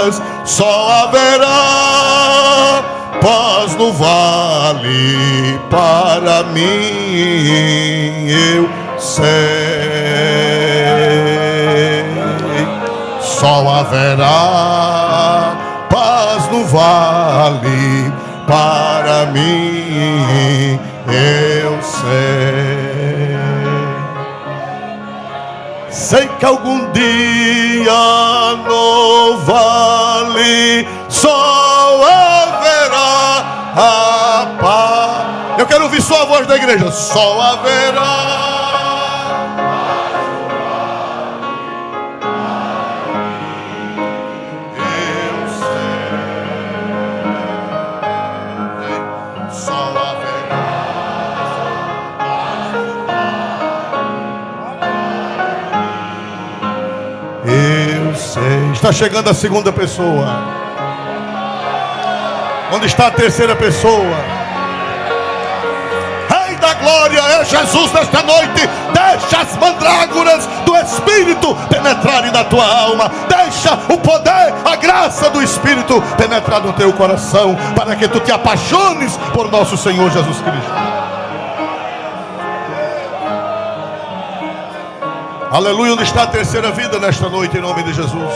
paz, só haverá paz no vale para mim, eu sei, só haverá paz no vale para mim, eu sei. Sei que algum dia no vale só haverá a paz. Eu quero ouvir só a voz da igreja. Só haverá. Está chegando a segunda pessoa. Onde está a terceira pessoa? Rei da glória é Jesus nesta noite. Deixa as mandrágoras do Espírito penetrarem na tua alma. Deixa o poder, a graça do Espírito penetrar no teu coração, para que tu te apaixones por nosso Senhor Jesus Cristo. Aleluia. Onde está a terceira vida nesta noite, em nome de Jesus?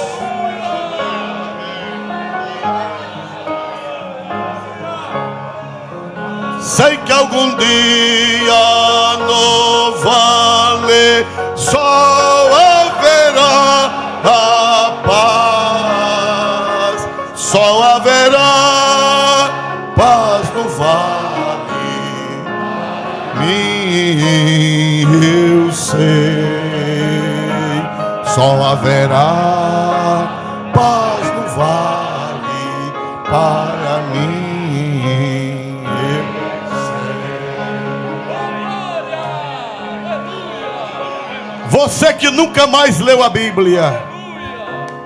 Sei que algum dia no vale só haverá a paz, só haverá paz no vale, eu sei, só haverá paz no vale para mim. Você que nunca mais leu a Bíblia,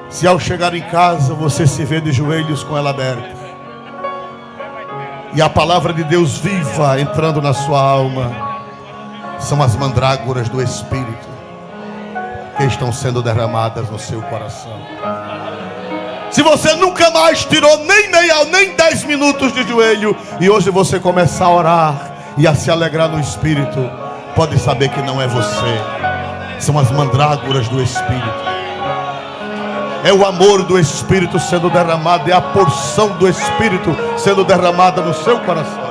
se ao chegar em casa você se vê de joelhos com ela aberta e a palavra de Deus viva entrando na sua alma, são as mandrágoras do Espírito que estão sendo derramadas no seu coração. Se você nunca mais tirou nem 10 minutos de joelho e hoje você começa a orar e a se alegrar no Espírito, pode saber que não é você. São as mandrágoras do Espírito. É o amor do Espírito sendo derramado. É a porção do Espírito sendo derramada no seu coração.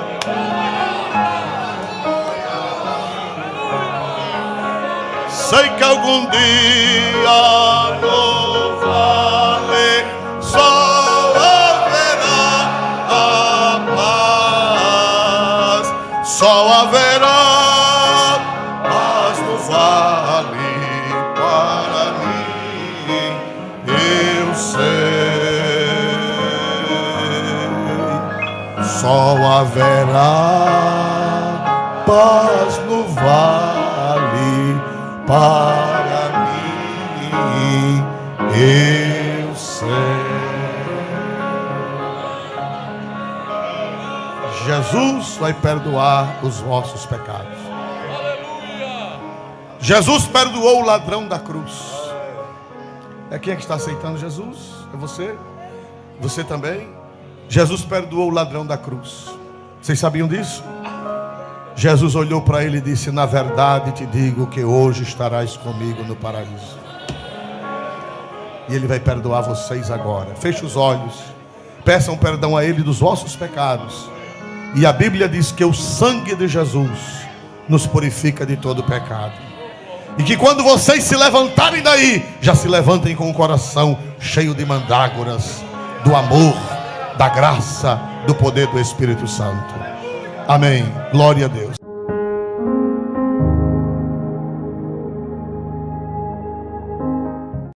Sei que algum dia no vale só haverá a paz, só haverá paz no vale para mim, eu sei, só haverá paz no vale para mim, eu sei. Jesus vai perdoar os vossos pecados. Jesus perdoou o ladrão da cruz. É quem é que está aceitando Jesus? É você? Você também? Jesus perdoou o ladrão da cruz. Vocês sabiam disso? Jesus olhou para ele e disse: na verdade te digo que hoje estarás comigo no paraíso. E Ele vai perdoar vocês agora. Feche os olhos, peçam perdão a Ele dos vossos pecados. E a Bíblia diz que o sangue de Jesus nos purifica de todo pecado. E que quando vocês se levantarem daí, já se levantem com o coração cheio de mandrágoras, do amor, da graça, do poder do Espírito Santo. Amém. Glória a Deus.